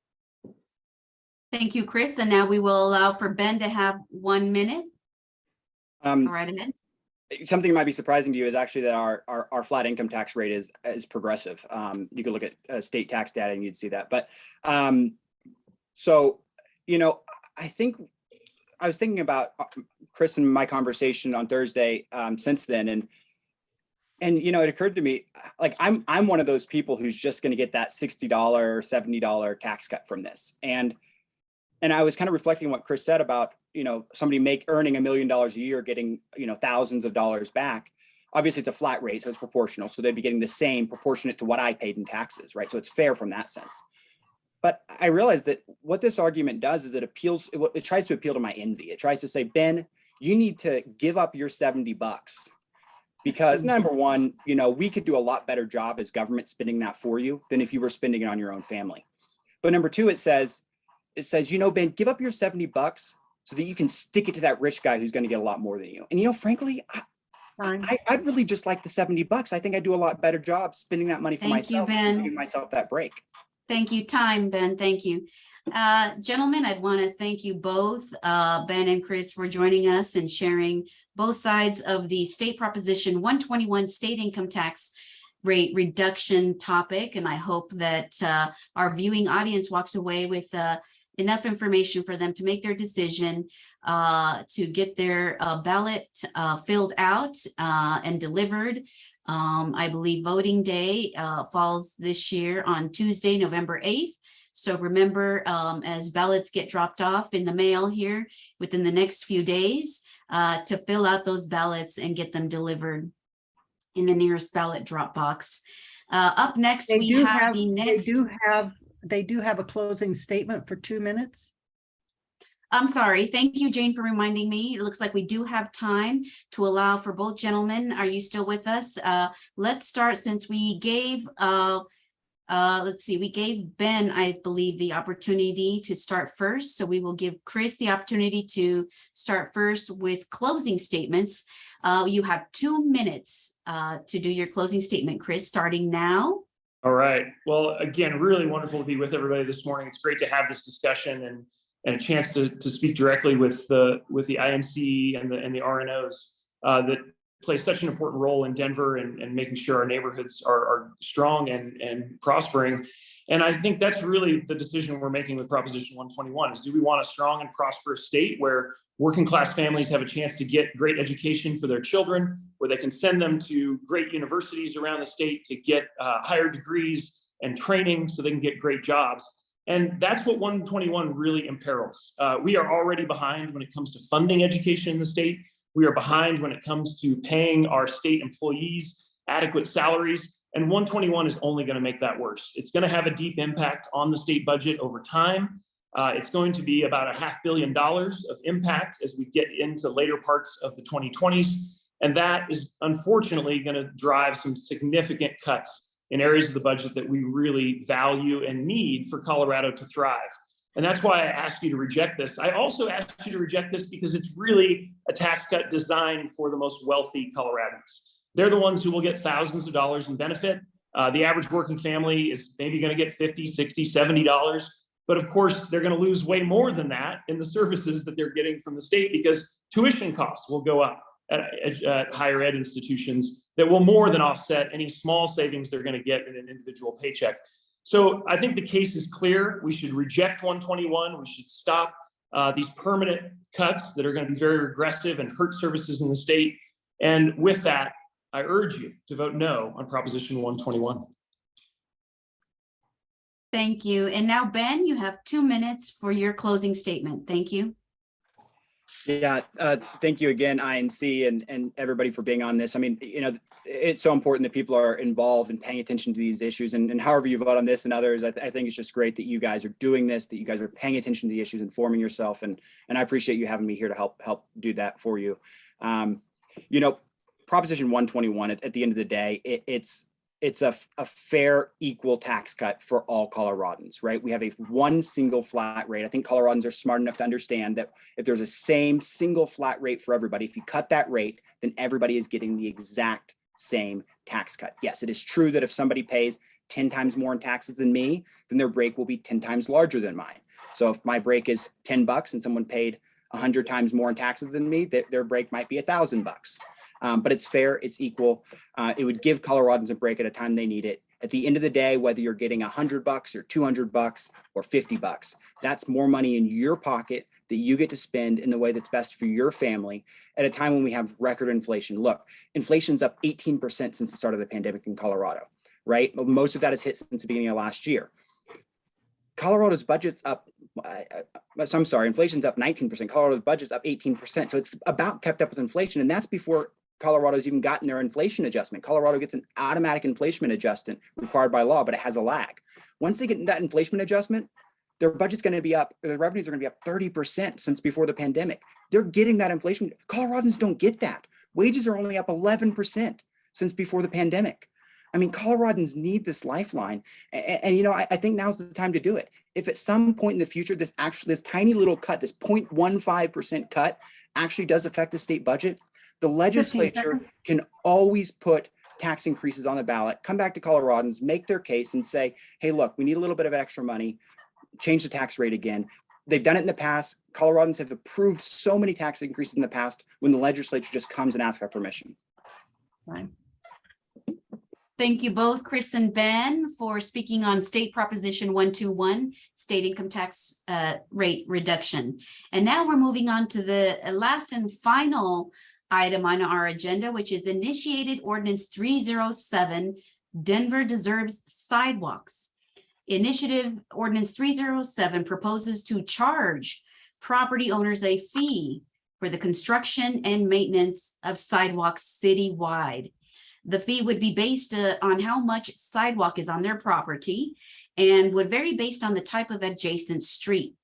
Thank you, Chris. And now we will allow for Ben to have 1 minute. Go right ahead. something that might be surprising to you is actually that our flat income tax rate is progressive. You could look at state tax data and you'd see that. But so, you know, I think I was thinking about Chris and my conversation on Thursday since then, and you know, it occurred to me, like I'm one of those people who's just going to get that $60, $70 tax cut from this, and I was kind of reflecting on what Chris said about, you know, somebody earning $1 million a year, getting, you know, thousands of dollars back. Obviously, it's a flat rate, so it's proportional. So they'd be getting the same proportionate to what I paid in taxes, right? So it's fair from that sense. But I realized that what this argument does is it tries to appeal to my envy. It tries to say, Ben, you need to give up your $70 because number one, you know, we could do a lot better job as government spending that for you than if you were spending it on your own family. But number two, it says, you know, Ben, give up your $70 so that you can stick it to that rich guy who's going to get a lot more than you. And, you know, frankly, I'd really just like the $70. I think I do a lot better job spending that money for myself, and giving myself that break. Thank you, Ben. Thank you. Gentlemen, I'd want to thank you both, Ben and Chris, for joining us and sharing both sides of the state proposition 121 state income tax rate reduction topic. And I hope that our viewing audience walks away with enough information for them to make their decision, to get their ballot filled out and delivered. I believe voting day falls this year on Tuesday, November 8th. So remember, as ballots get dropped off in the mail here within the next few days, to fill out those ballots and get them delivered in the nearest ballot drop box. Up next, They do have a closing statement for 2 minutes. I'm sorry. Thank you, Jane, for reminding me. It looks like we do have time to allow for both gentlemen. Are you still with us? Let's start, since we gave, let's see, we gave Ben, I believe, the opportunity to start first. So we will give Chris the opportunity to start first with closing statements. You have 2 minutes to do your closing statement, Chris, starting now. All right. Well, again, really wonderful to be with everybody this morning. It's great to have this discussion and a chance to speak directly with the INC and the RNOs that play such an important role in Denver and making sure our neighborhoods are strong and prospering. And I think that's really the decision we're making with Proposition 121 is, do we want a strong and prosperous state where working class families have a chance to get great education for their children, where they can send them to great universities around the state to get higher degrees and training so they can get great jobs? And that's what 121 really imperils. We are already behind when it comes to funding education in the state. We are behind when it comes to paying our state employees adequate salaries. And 121 is only going to make that worse. It's going to have a deep impact on the state budget over time. It's going to be about $500 million of impact as we get into later parts of the 2020s. And that is unfortunately going to drive some significant cuts in areas of the budget that we really value and need for Colorado to thrive. And that's why I asked you to reject this. I also asked you to reject this because it's really a tax cut designed for the most wealthy Coloradans. They're the ones who will get thousands of dollars in benefit. The average working family is maybe going to get $50, $60, $70. But of course, they're going to lose way more than that in the services that they're getting from the state, because tuition costs will go up at higher ed institutions that will more than offset any small savings they're going to get in an individual paycheck. So I think the case is clear. We should reject 121. We should stop these permanent cuts that are going to be very regressive and hurt services in the state. And with that, I urge you to vote no on Proposition 121. Thank you. And now, Ben, you have 2 minutes for your closing statement. Thank you. Yeah, thank you again, INC and everybody for being on this. I mean, you know, it's so important that people are involved and paying attention to these issues. And however you vote on this and others, I think it's just great that you guys are doing this, that you guys are paying attention to the issues, informing yourself. And I appreciate you having me here to help do that for you. You know, Proposition 121, at the end of the day, it's a fair, equal tax cut for all Coloradans, right? We have one single flat rate. I think Coloradans are smart enough to understand that if there's a same single flat rate for everybody, if you cut that rate, then everybody is getting the exact same tax cut. Yes, it is true that if somebody pays 10 times more in taxes than me, then their break will be 10 times larger than mine. So if my break is $10 and someone paid 100 times more in taxes than me, their break might be $1,000. But it's fair, it's equal. It would give Coloradans a break at a time they need it. At the end of the day, whether you're getting $100 or $200 or $50, that's more money in your pocket that you get to spend in the way that's best for your family at a time when we have record inflation. Look, inflation's up 18% since the start of the pandemic in Colorado, right? Most of that has hit since the beginning of last year. Colorado's budget's up, I'm sorry, inflation's up 19%. Colorado's budget's up 18%. So it's about kept up with inflation. And that's before Colorado's even gotten their inflation adjustment. Colorado gets an automatic inflation adjustment required by law, but it has a lag. Once they get that inflation adjustment, their budget's going to be up, their revenues are going to be up 30% since before the pandemic. They're getting that inflation. Coloradans don't get that. Wages are only up 11% since before the pandemic. I mean, Coloradans need this lifeline. And you know, I think now's the time to do it. If at some point in the future, this tiny little cut, this 0.15% cut actually does affect the state budget, the legislature can always put tax increases on the ballot, come back to Coloradans, make their case and say, hey, look, we need a little bit of extra money, change the tax rate again. They've done it in the past. Coloradans have approved so many tax increases in the past when the legislature just comes and asks our permission. Fine. Thank you both, Chris and Ben, for speaking on State Proposition 121, state income tax rate reduction. And now we're moving on to the last and final item on our agenda, which is Initiated Ordinance 307, Denver Deserves Sidewalks. Initiative Ordinance 307 proposes to charge property owners a fee for the construction and maintenance of sidewalks citywide. The fee would be based on how much sidewalk is on their property and would vary based on the type of adjacent street.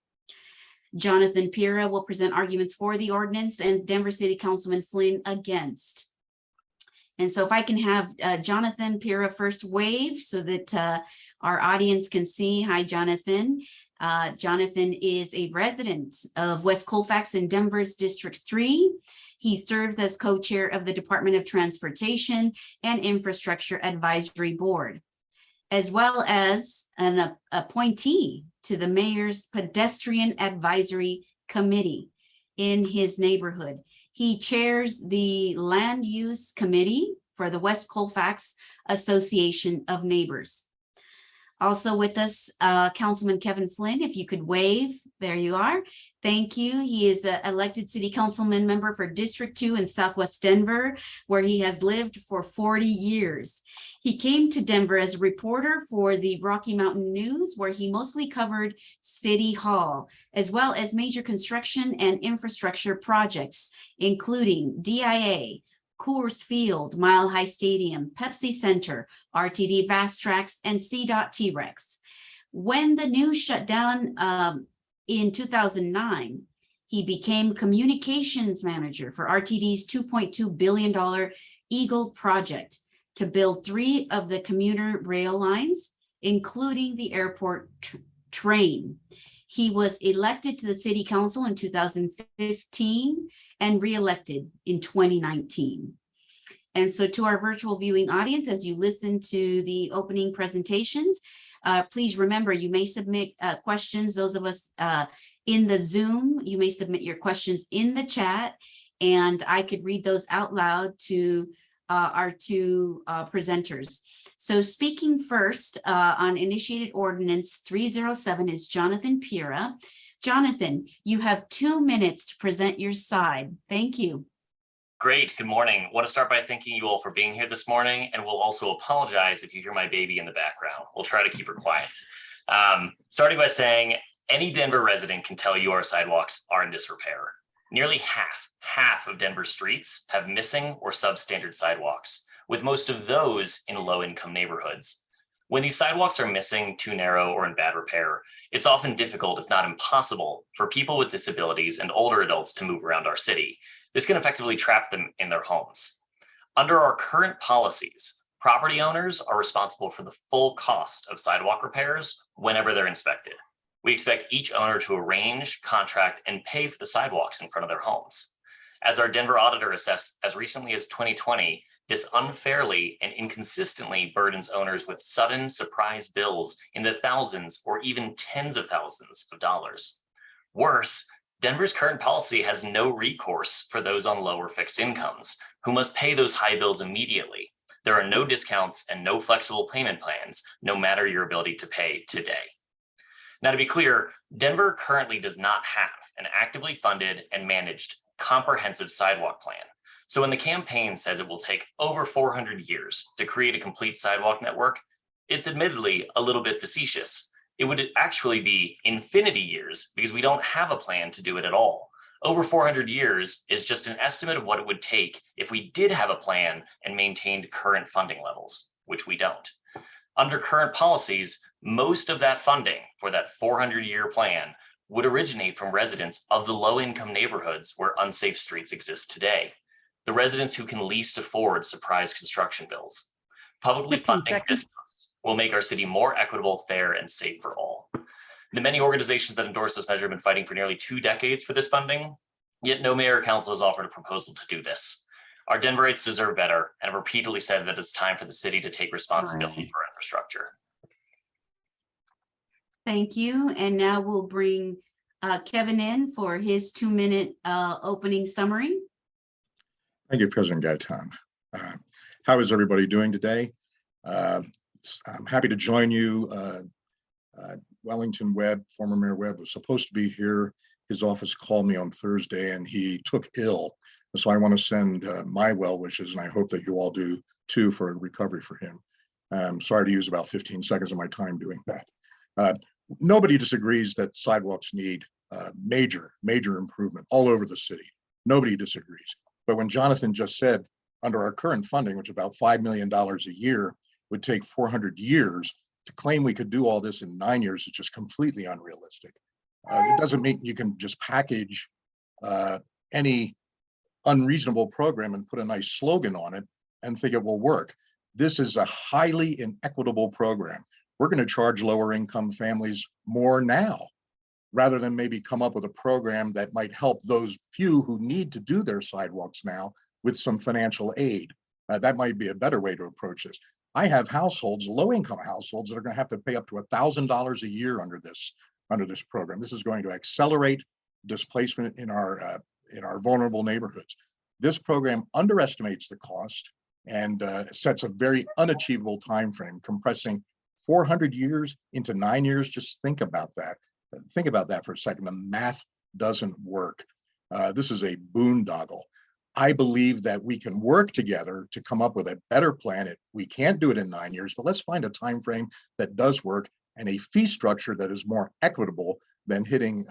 Jonathan Pira will present arguments for the ordinance and Denver City Councilman Flynn against. And so if I can have Jonathan Pira first wave so that our audience can see. Hi, Jonathan. Jonathan is a resident of West Colfax in Denver's District 3. He serves as co-chair of the Department of Transportation and Infrastructure Advisory Board, as well as an appointee to the Mayor's Pedestrian Advisory Committee in his neighborhood. He chairs the Land Use Committee for the West Colfax Association of Neighbors. Also with us, Councilman Kevin Flynn, if you could wave, there you are. Thank you. He is an elected city councilman member for District 2 in Southwest Denver, where he has lived for 40 years. He came to Denver as a reporter for the Rocky Mountain News, where he mostly covered City Hall, as well as major construction and infrastructure projects, including DIA, Coors Field, Mile High Stadium, Pepsi Center, RTD Fast Tracks, and CDOT T-Rex. When the news shut down in 2009, he became communications manager for RTD's $2.2 billion Eagle project to build 3 of the commuter rail lines, including the airport train. He was elected to the city council in 2015 and re-elected in 2019. And so to our virtual viewing audience, as you listen to the opening presentations, please remember, you may submit questions. Those of us in the Zoom, you may submit your questions in the chat, and I could read those out loud to our 2 presenters. So speaking first on Initiated Ordinance 307 is Jonathan Pira. Jonathan, you have 2 minutes to present your side. Thank you. Great. Good morning. I want to start by thanking you all for being here this morning, and we'll also apologize if you hear my baby in the background. We'll try to keep her quiet. Starting by saying any Denver resident can tell you our sidewalks are in disrepair. Nearly half of Denver streets have missing or substandard sidewalks, with most of those in low-income neighborhoods. When these sidewalks are missing, too narrow, or in bad repair, it's often difficult, if not impossible, for people with disabilities and older adults to move around our city. This can effectively trap them in their homes. Under our current policies, property owners are responsible for the full cost of sidewalk repairs whenever they're inspected. We expect each owner to arrange, contract, and pay for the sidewalks in front of their homes. As our Denver auditor assessed as recently as 2020, this unfairly and inconsistently burdens owners with sudden surprise bills in the thousands or even tens of thousands of dollars. Worse, Denver's current policy has no recourse for those on lower fixed incomes who must pay those high bills immediately. There are no discounts and no flexible payment plans, no matter your ability to pay today. Now, to be clear, Denver currently does not have an actively funded and managed comprehensive sidewalk plan. So when the campaign says it will take over 400 years to create a complete sidewalk network, it's admittedly a little bit facetious. It would actually be infinity years because we don't have a plan to do it at all. Over 400 years is just an estimate of what it would take if we did have a plan and maintained current funding levels, which we don't. Under current policies, most of that funding for that 400-year plan would originate from residents of the low-income neighborhoods where unsafe streets exist today, the residents who can least afford surprise construction bills. Publicly 15 funding seconds. this will make our city more equitable, fair, and safe for all. The many organizations that endorse this measure have been fighting for nearly 2 decades for this funding, yet no mayor or council has offered a proposal to do this. Our Denverites deserve better and have repeatedly said that it's time for the city to take responsibility for infrastructure. Thank you. And now we'll bring Kevin in for his 2-minute opening summary. Thank you, President Gaytan. How is everybody doing today? I'm happy to join you. Wellington Webb, former Mayor Webb, was supposed to be here. His office called me on Thursday and he took ill. So I want to send my well wishes, and I hope that you all do too, for a recovery for him. I'm sorry to use about 15 seconds of my time doing that. Nobody disagrees that sidewalks need major improvement all over the city. Nobody disagrees. But when Jonathan just said, under our current funding, which is about $5 million a year, would take 400 years, to claim we could do all this in 9 years is just completely unrealistic. It doesn't mean you can just package any unreasonable program and put a nice slogan on it and think it will work. This is a highly inequitable program. We're going to charge lower income families more now, rather than maybe come up with a program that might help those few who need to do their sidewalks now with some financial aid. That might be a better way to approach this. I have households, low-income households, that are going to have to pay up to $1,000 a year under this program. This is going to accelerate displacement in our vulnerable neighborhoods. This program underestimates the cost and sets a very unachievable time frame, compressing 400 years into 9 years. Just think about that. Think about that for a second. The math doesn't work. This is a boondoggle. I believe that we can work together to come up with a better plan. We can't do it in 9 years, but let's find a time frame that does work and a fee structure that is more equitable than hitting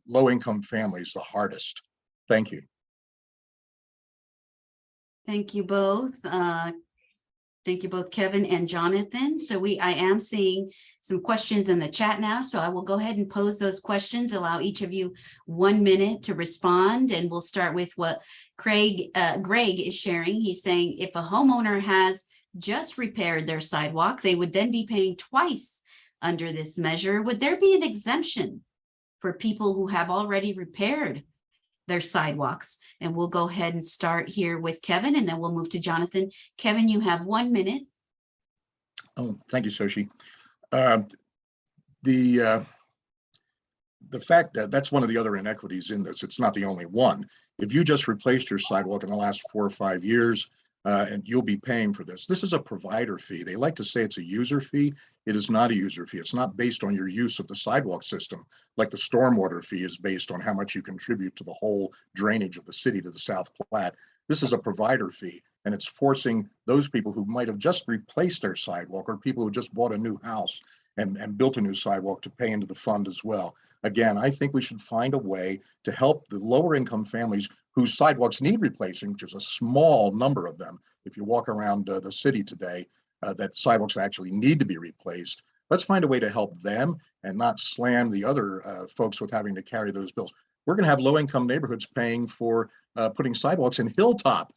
low-income families the hardest. Thank you. Thank you both. Thank you both, Kevin and Jonathan. So I am seeing some questions in the chat now, so I will go ahead and pose those questions, allow each of you 1 minute to respond, and we'll start with what Greg is sharing. He's saying if a homeowner has just repaired their sidewalk, they would then be paying twice under this measure. Would there be an exemption for people who have already repaired their sidewalks? And we'll go ahead and start here with Kevin, and then we'll move to Jonathan. Kevin, you have 1 minute. Oh, thank you, Xochitl. The fact that that's one of the other inequities in this, it's not the only one. If you just replaced your sidewalk in the last 4 or 5 years, and you'll be paying for this. This is a provider fee. They like to say it's a user fee. It is not a user fee. It's not based on your use of the sidewalk system, like the stormwater fee is based on how much you contribute to the whole drainage of the city to the South Platte. This is a provider fee, and it's forcing those people who might have just replaced their sidewalk, or people who just bought a new house and built a new sidewalk, to pay into the fund as well. Again, I think we should find a way to help the lower income families whose sidewalks need replacing, which is a small number of them. If you walk around the city today, that sidewalks actually need to be replaced. Let's find a way to help them and not slam the other folks with having to carry those bills. We're going to have low income neighborhoods paying for putting sidewalks in Hilltop.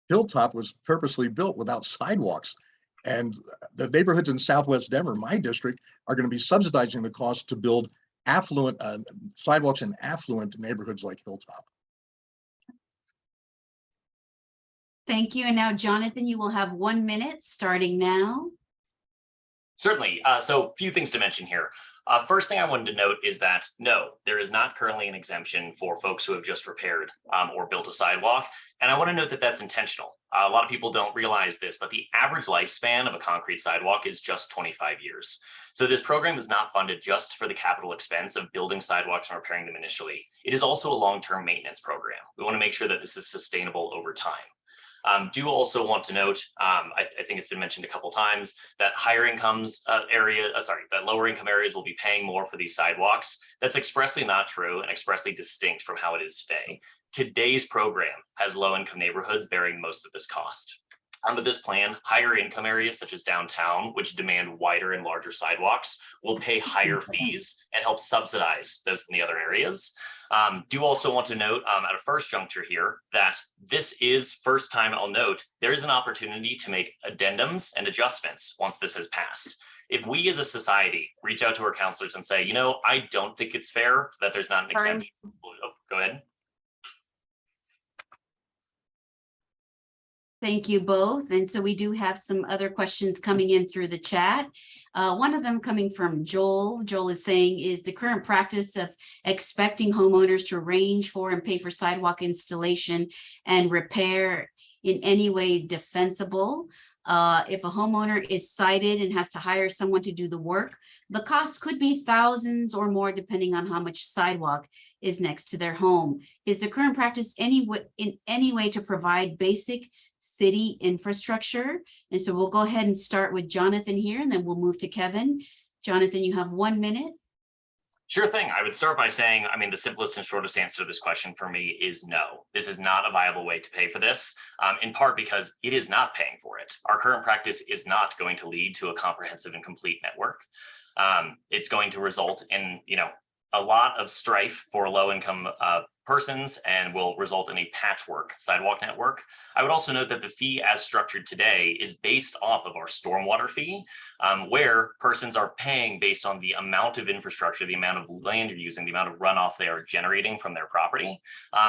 Hilltop was purposely built without sidewalks. And the neighborhoods in Southwest Denver, my district, are going to be subsidizing the cost to build affluent sidewalks in affluent neighborhoods like Hilltop. Thank you. And now, Jonathan, you will have 1 minute starting now. Certainly. So a few things to mention here. First thing I wanted to note is that no, there is not currently an exemption for folks who have just repaired or built a sidewalk. And I want to note that that's intentional. A lot of people don't realize this, but the average lifespan of a concrete sidewalk is just 25 years. So this program is not funded just for the capital expense of building sidewalks and repairing them initially. It is also a long-term maintenance program. We want to make sure that this is sustainable over time. Do also want to note, I think it's been mentioned a couple times, that that lower income areas will be paying more for these sidewalks. That's expressly not true and expressly distinct from how it is today. Today's program has low income neighborhoods bearing most of this cost. Under this plan, higher income areas such as downtown, which demand wider and larger sidewalks, will pay higher fees and help subsidize those in the other areas. Do also want to note at a first juncture here that this is first time I'll note there is an opportunity to make addendums and adjustments once this has passed. If we as a society reach out to our counselors and say, you know, I don't think it's fair that there's not an exemption. Oh, go ahead. Thank you both. And so we do have some other questions coming in through the chat. One of them coming from Joel. Joel is saying, is the current practice of expecting homeowners to arrange for and pay for sidewalk installation and repair in any way defensible? If a homeowner is cited and has to hire someone to do the work, the cost could be thousands or more depending on how much sidewalk is next to their home. Is the current practice in any way to provide basic city infrastructure? And so we'll go ahead and start with Jonathan here, and then we'll move to Kevin. Jonathan, you have 1 minute. Sure thing. I would start by saying, I mean, the simplest and shortest answer to this question for me is no. This is not a viable way to pay for this, in part because it is not paying for it. Our current practice is not going to lead to a comprehensive and complete network. It's going to result in, a lot of strife for low-income persons and will result in a patchwork sidewalk network. I would also note that the fee as structured today is based off of our stormwater fee, where persons are paying based on the amount of infrastructure, the amount of land you're using, the amount of runoff they are generating from their property.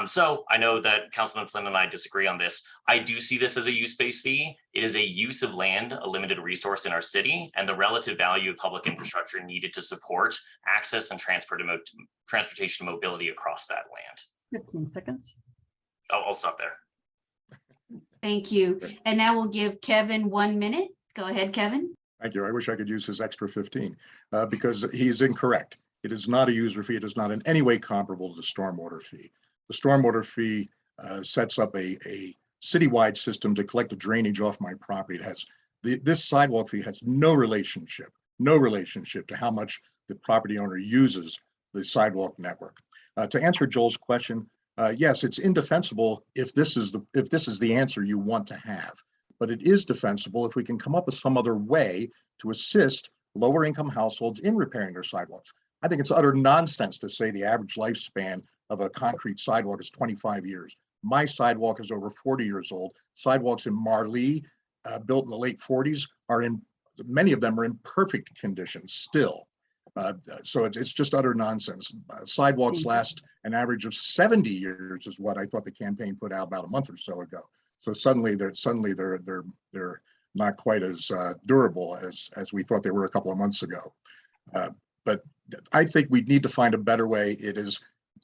So I know that Councilman Flynn and I disagree on this. I do see this as a use-based fee. It is a use of land, a limited resource in our city, and the relative value of public infrastructure needed to support access and transportation mobility across that land. 15 seconds. I'll stop there. Thank you. And now we'll give Kevin 1 minute. Go ahead, Kevin. Thank you. I wish I could use his extra 15 because he's incorrect. It is not a user fee. It is not in any way comparable to the stormwater fee. The stormwater fee sets up a citywide system to collect the drainage off my property. It has this sidewalk fee has no relationship to how much the property owner uses the sidewalk network. To answer Joel's question, yes, it's indefensible if this is the answer you want to have, but it is defensible if we can come up with some other way to assist lower income households in repairing their sidewalks. I think it's utter nonsense to say the average lifespan of a concrete sidewalk is 25 years. My sidewalk is over 40 years old. Sidewalks in Marlee, built in the late 40s, many of them are in perfect condition still. So it's just utter nonsense. Sidewalks last an average of 70 years is what I thought the campaign put out about a month or so ago. So suddenly they're not quite as durable as we thought they were a couple of months ago. But I think we need to find a better way. It is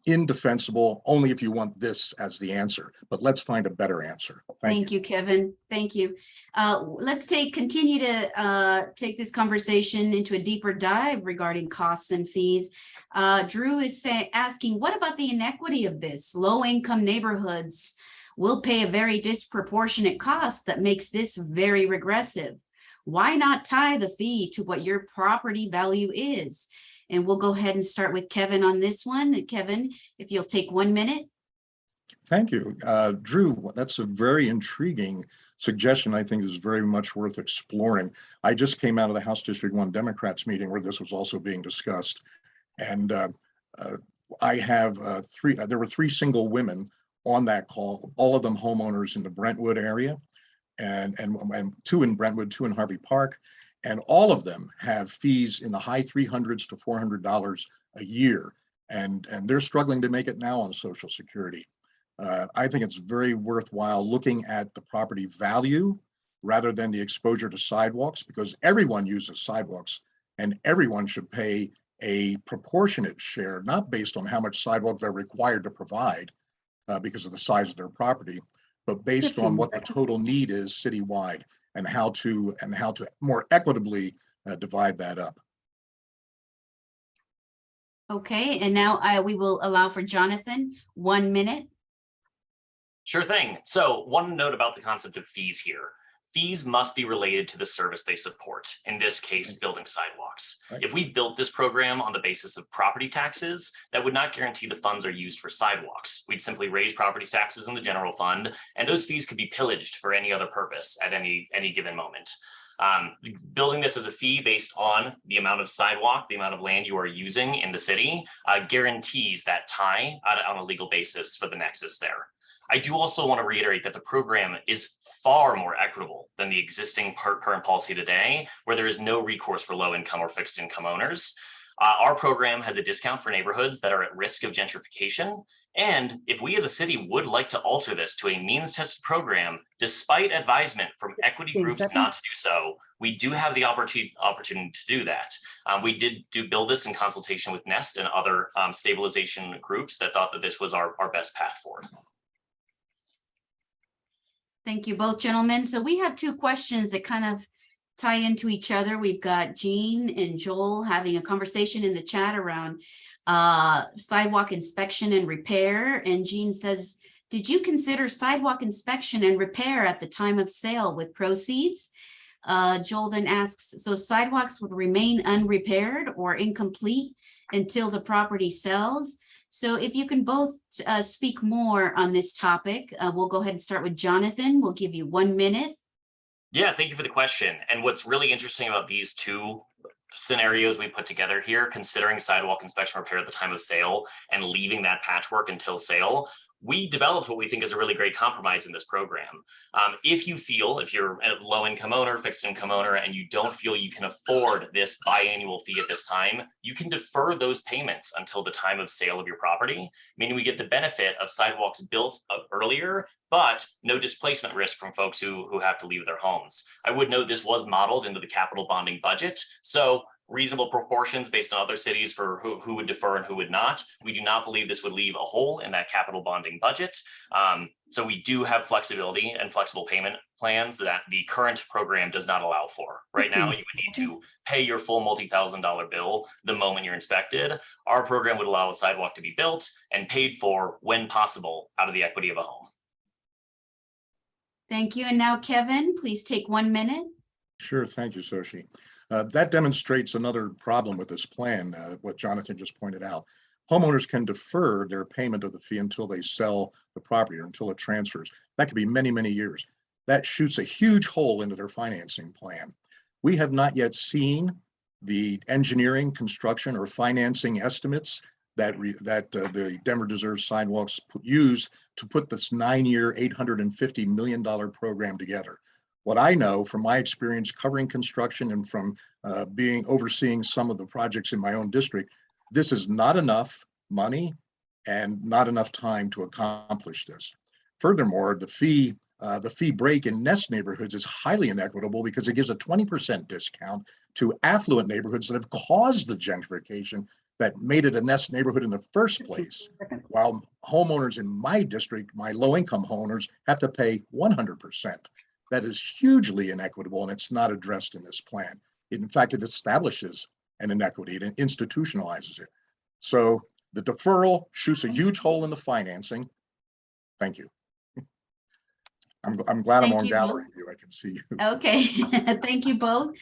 indefensible only if you want this as the answer, but let's find a better answer. Thank you, Kevin. Thank you. Let's continue to take this conversation into a deeper dive regarding costs and fees. Drew is asking, what about the inequity of this? Low-income neighborhoods will pay a very disproportionate cost that makes this very regressive. Why not tie the fee to what your property value is? And we'll go ahead and start with Kevin on this one. Kevin, if you'll take 1 minute. Thank you. Drew, that's a very intriguing suggestion. I think is very much worth exploring. I just came out of the House District 1 Democrats meeting where this was also being discussed. And I have there were 3 single women on that call, all of them homeowners in the Brentwood area, and 2 in Brentwood, 2 in Harvey Park. And all of them have fees in the high $300s to $400 a year. And they're struggling to make it now on Social Security. I think it's very worthwhile looking at the property value rather than the exposure to sidewalks, because everyone uses sidewalks and everyone should pay a proportionate share, not based on how much sidewalk they're required to provide because of the size of their property, but based on what the total need is citywide and how to more equitably divide that up. Okay, and now we will allow for Jonathan 1 minute. Sure thing. So one note about the concept of fees here. Fees must be related to the service they support, in this case, building sidewalks. Right. If we built this program on the basis of property taxes, that would not guarantee the funds are used for sidewalks. We'd simply raise property taxes in the general fund, and those fees could be pillaged for any other purpose at any given moment. Building this as a fee based on the amount of sidewalk, the amount of land you are using in the city, guarantees that tie on a legal basis for the nexus there. I do also want to reiterate that the program is far more equitable than the existing current policy today, where there is no recourse for low income or fixed income owners. Our program has a discount for neighborhoods that are at risk of gentrification. And if we as a city would like to alter this to a means tested program, despite advisement from equity groups not to do so, we do have the opportunity to do that. We did build this in consultation with Nest and other stabilization groups that thought that this was our best path forward. Thank you both, gentlemen. So we have two questions that kind of tie into each other. We've got Jean and Joel having a conversation in the chat around sidewalk inspection and repair. And Jean says, did you consider sidewalk inspection and repair at the time of sale with proceeds? Joel then asks, so sidewalks would remain unrepaired or incomplete until the property sells? So if you can both speak more on this topic, we'll go ahead and start with Jonathan. We'll give you 1 minute. Yeah, thank you for the question. And what's really interesting about these two scenarios we put together here, considering sidewalk inspection repair at the time of sale and leaving that patchwork until sale, we developed what we think is a really great compromise in this program. If you're a low income owner, fixed income owner, and you don't feel you can afford this biannual fee at this time, you can defer those payments until the time of sale of your property, meaning we get the benefit of sidewalks built up earlier, but no displacement risk from folks who have to leave their homes. I would note this was modeled into the capital bonding budget. So reasonable proportions based on other cities for who would defer and who would not. We do not believe this would leave a hole in that capital bonding budget. So we do have flexibility and flexible payment plans that the current program does not allow for. Right now, you would need to pay your full multi-$1,000 bill the moment you're inspected. Our program would allow a sidewalk to be built and paid for when possible out of the equity of a home. Thank you. And now, Kevin, please take 1 minute. Sure, thank you, Xochitl. That demonstrates another problem with this plan, what Jonathan just pointed out. Homeowners can defer their payment of the fee until they sell the property or until it transfers. That could be many, many years. That shoots a huge hole into their financing plan. We have not yet seen the engineering, construction, or financing estimates that the Denver Deserves Sidewalks use to put this 9-year, $850 million program together. What I know from my experience covering construction and from overseeing some of the projects in my own district, this is not enough money and not enough time to accomplish this. Furthermore, the fee break in Nest neighborhoods is highly inequitable because it gives a 20% discount to affluent neighborhoods that have caused the gentrification that made it a Nest neighborhood in the first place, while homeowners in my district, my low-income homeowners, have to pay 100%. That is hugely inequitable, and it's not addressed in this plan. In fact, it establishes an inequity, it institutionalizes it. So the deferral shoots a huge hole in the financing. Thank you. I'm glad I'm on gallery view. I can see you. Okay, thank you both.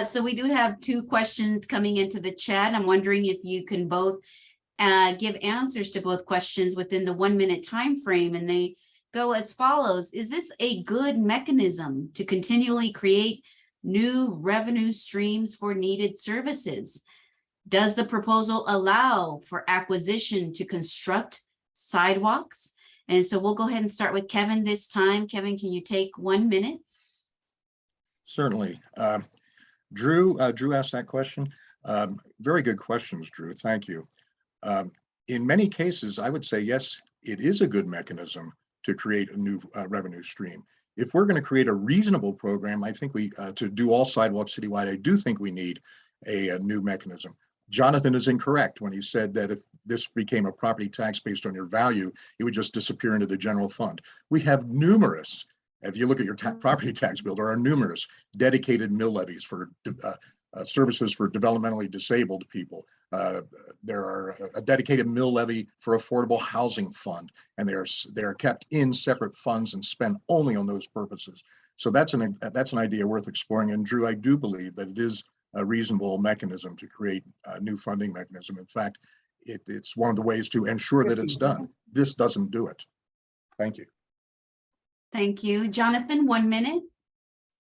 So we do have two questions coming into the chat. I'm wondering if you can both give answers to both questions within the 1 minute time frame, and they go as follows. Is this a good mechanism to continually create new revenue streams for needed services? Does the proposal allow for acquisition to construct sidewalks? And so we'll go ahead and start with Kevin this time. Kevin, can you take 1 minute? Certainly. Drew asked that question. Very good questions, Drew. Thank you. In many cases, I would say, yes, it is a good mechanism to create a new revenue stream. If we're going to create a reasonable program, I think to do all sidewalks citywide, I do think we need a new mechanism. Jonathan is incorrect when he said that if this became a property tax based on your value, it would just disappear into the general fund. We have numerous, if you look at your property tax bill, there are numerous dedicated mill levies for services for developmentally disabled people. There are a dedicated mill levy for affordable housing fund, and they are kept in separate funds and spent only on those purposes. So that's an idea worth exploring. And Drew, I do believe that it is a reasonable mechanism to create a new funding mechanism. In fact, it's one of the ways to ensure that it's done. This doesn't do it. Thank you. Thank you. Jonathan, 1 minute.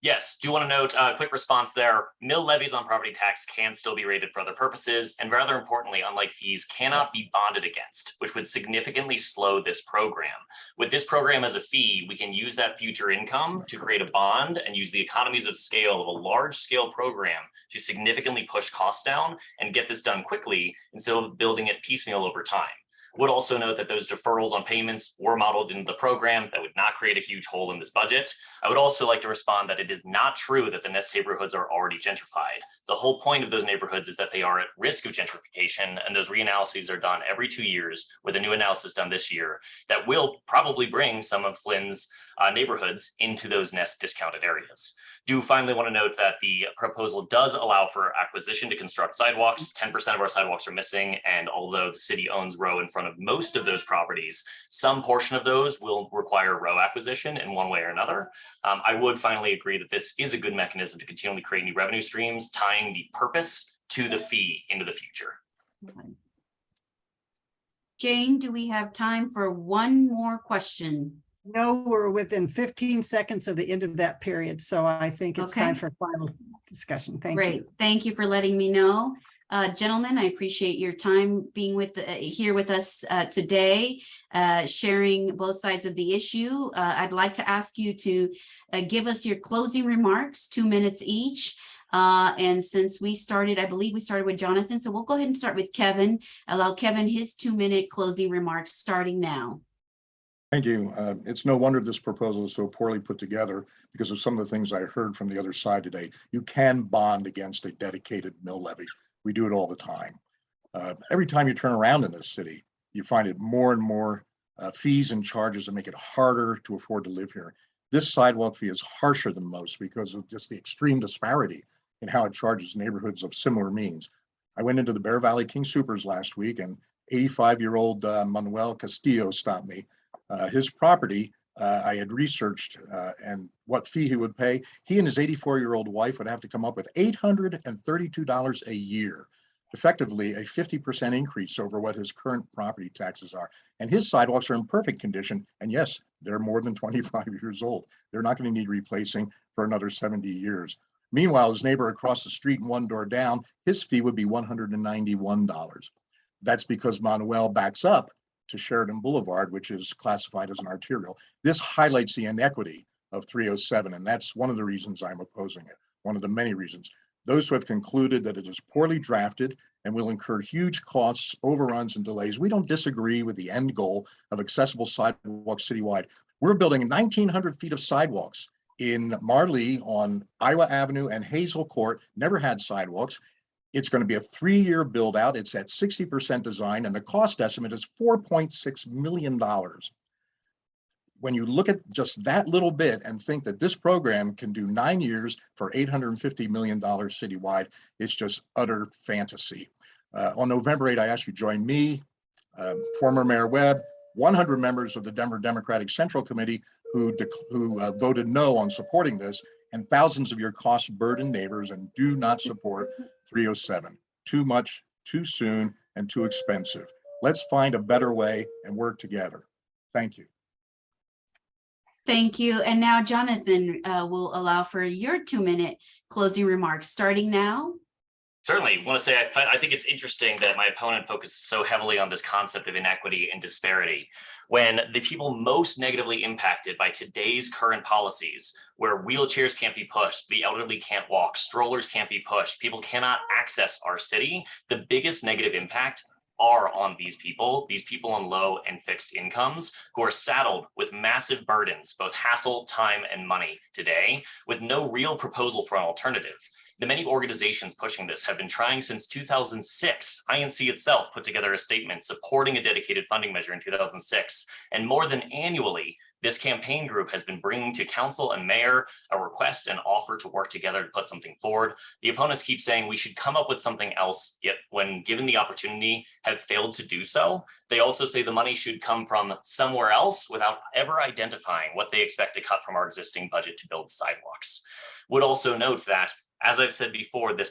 Yes, do want to note a quick response there. Mill levies on property tax can still be rated for other purposes, and rather importantly, unlike fees, cannot be bonded against, which would significantly slow this program. With this program as a fee, we can use that future income to create a bond and use the economies of scale of a large scale program to significantly push costs down and get this done quickly instead of building it piecemeal over time. Would also note that those deferrals on payments were modeled into the program. That would not create a huge hole in this budget. I would also like to respond that it is not true that the Nest neighborhoods are already gentrified. The whole point of those neighborhoods is that they are at risk of gentrification, and those reanalyses are done every 2 years, with a new analysis done this year that will probably bring some of Flynn's neighborhoods into those Nest discounted areas. Do finally want to note that the proposal does allow for acquisition to construct sidewalks. 10% of our sidewalks are missing, and although the city owns row in front of most of those properties, some portion of those will require row acquisition in one way or another. I would finally agree that this is a good mechanism to continually create new revenue streams, tying the purpose to the fee into the future. Jane, do we have time for one more question? No, we're within 15 seconds of the end of that period, so I think it's time for final discussion. Thank you. Great. Thank you for letting me know. Gentlemen, I appreciate your time being here with us today, sharing both sides of the issue. I'd like to ask you to give us your closing remarks, 2 minutes each. And since we started, I believe we started with Jonathan, so we'll go ahead and start with Kevin. Allow Kevin his 2-minute closing remarks starting now. Thank you. It's no wonder this proposal is so poorly put together because of some of the things I heard from the other side today. You can bond against a dedicated mill levy. We do it all the time. Every time you turn around in this city, you find it more and more fees and charges that make it harder to afford to live here. This sidewalk fee is harsher than most because of just the extreme disparity in how it charges neighborhoods of similar means. I went into the Bear Valley King Supers last week, and 85-year-old Manuel Castillo stopped me. His property, I had researched and what fee he would pay. He and his 84-year-old wife would have to come up with $832 a year, effectively a 50% increase over what his current property taxes are. And his sidewalks are in perfect condition. And yes, they're more than 25 years old. They're not going to need replacing for another 70 years. Meanwhile, his neighbor across the street and one door down, his fee would be $191. That's because Manuel backs up to Sheridan Boulevard, which is classified as an arterial. This highlights the inequity of 307, and that's one of the reasons I'm opposing it, one of the many reasons. Those who have concluded that it is poorly drafted and will incur huge costs, overruns, and delays, we don't disagree with the end goal of accessible sidewalks citywide. We're building 1,900 feet of sidewalks in Marlee on Iowa Avenue and Hazel Court, never had sidewalks. It's going to be a 3-year build out. It's at 60% design, and the cost estimate is $4.6 million. When you look at just that little bit and think that this program can do 9 years for $850 million citywide, it's just utter fantasy. On November 8, I ask you to join me, former Mayor Webb, 100 members of the Denver Democratic Central Committee who voted no on supporting this, and thousands of your cost-burdened neighbors, and do not support 307. Too much, too soon, and too expensive. Let's find a better way and work together. Thank you. Thank you. And now Jonathan will allow for your 2-minute closing remarks starting now. Certainly. I want to say I think it's interesting that my opponent focuses so heavily on this concept of inequity and disparity, when the people most negatively impacted by today's current policies, where wheelchairs can't be pushed, the elderly can't walk, strollers can't be pushed, people cannot access our city, the biggest negative impact are on these people on low and fixed incomes who are saddled with massive burdens, both hassle, time, and money today, with no real proposal for an alternative. The many organizations pushing this have been trying since 2006. INC itself put together a statement supporting a dedicated funding measure in 2006. And more than annually, this campaign group has been bringing to council and mayor a request and offer to work together to put something forward. The opponents keep saying we should come up with something else, yet when given the opportunity have failed to do so. They also say the money should come from somewhere else without ever identifying what they expect to cut from our existing budget to build sidewalks. Would also note that, as I've said before, this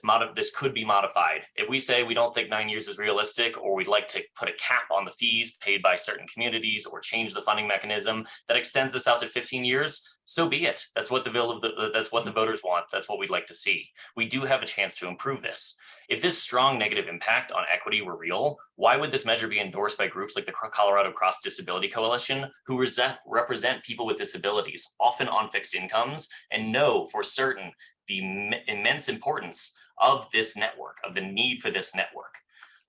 could be modified. If we say we don't think 9 years is realistic, or we'd like to put a cap on the fees paid by certain communities, or change the funding mechanism that extends this out to 15 years, so be it. That's what that's what the voters want. That's what we'd like to see. We do have a chance to improve this. If this strong negative impact on equity were real, why would this measure be endorsed by groups like the Colorado Cross Disability Coalition, who represent people with disabilities, often on fixed incomes, and know for certain the immense importance of this network, of the need for this network?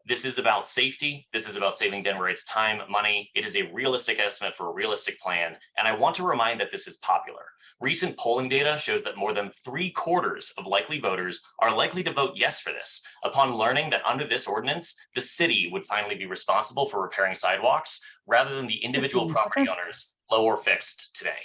This is about safety. This is about saving Denverites time, money. It is a realistic estimate for a realistic plan. And I want to remind that this is popular. Recent polling data shows that more than 3/4 of likely voters are likely to vote yes for this, upon learning that under this ordinance, the city would finally be responsible for repairing sidewalks rather than the individual property owners, low or fixed, today.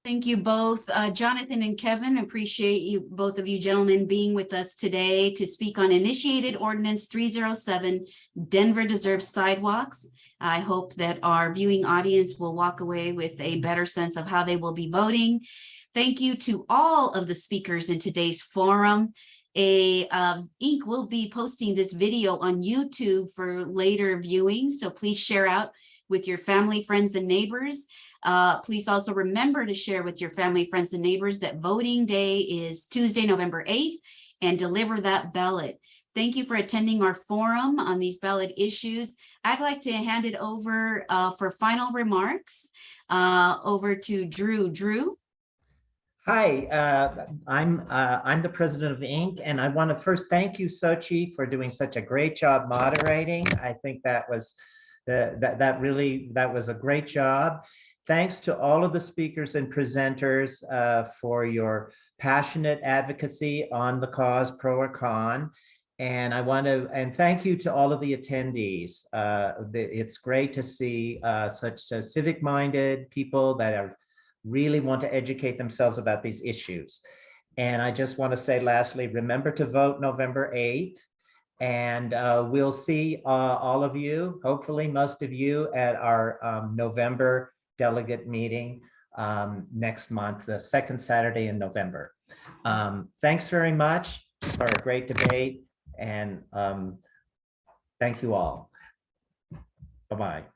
Thank you both. Jonathan and Kevin, appreciate you, both of you gentlemen, being with us today to speak on initiated ordinance 307, Denver Deserves Sidewalks. I hope that our viewing audience will walk away with a better sense of how they will be voting. Thank you to all of the speakers in today's forum. Inc. will be posting this video on YouTube for later viewing, so please share out with your family, friends, and neighbors. Please also remember to share with your family, friends, and neighbors that voting day is Tuesday, November 8th, and deliver that ballot. Thank you for attending our forum on these ballot issues. I'd like to hand it over for final remarks over to Drew. Drew? Hi, I'm the president of Inc. And I want to first thank you, Xochitl, for doing such a great job moderating. I think that was that was a great job. Thanks to all of the speakers and presenters for your passionate advocacy on the cause, pro or con. And I want to, and thank you to all of the attendees. It's great to see such civic-minded people that really want to educate themselves about these issues. And I just want to say lastly, remember to vote November 8th. And we'll see all of you, hopefully most of you, at our November delegate meeting next month, the second Saturday in November. Thanks very much for a great debate, and thank you all. Bye-bye.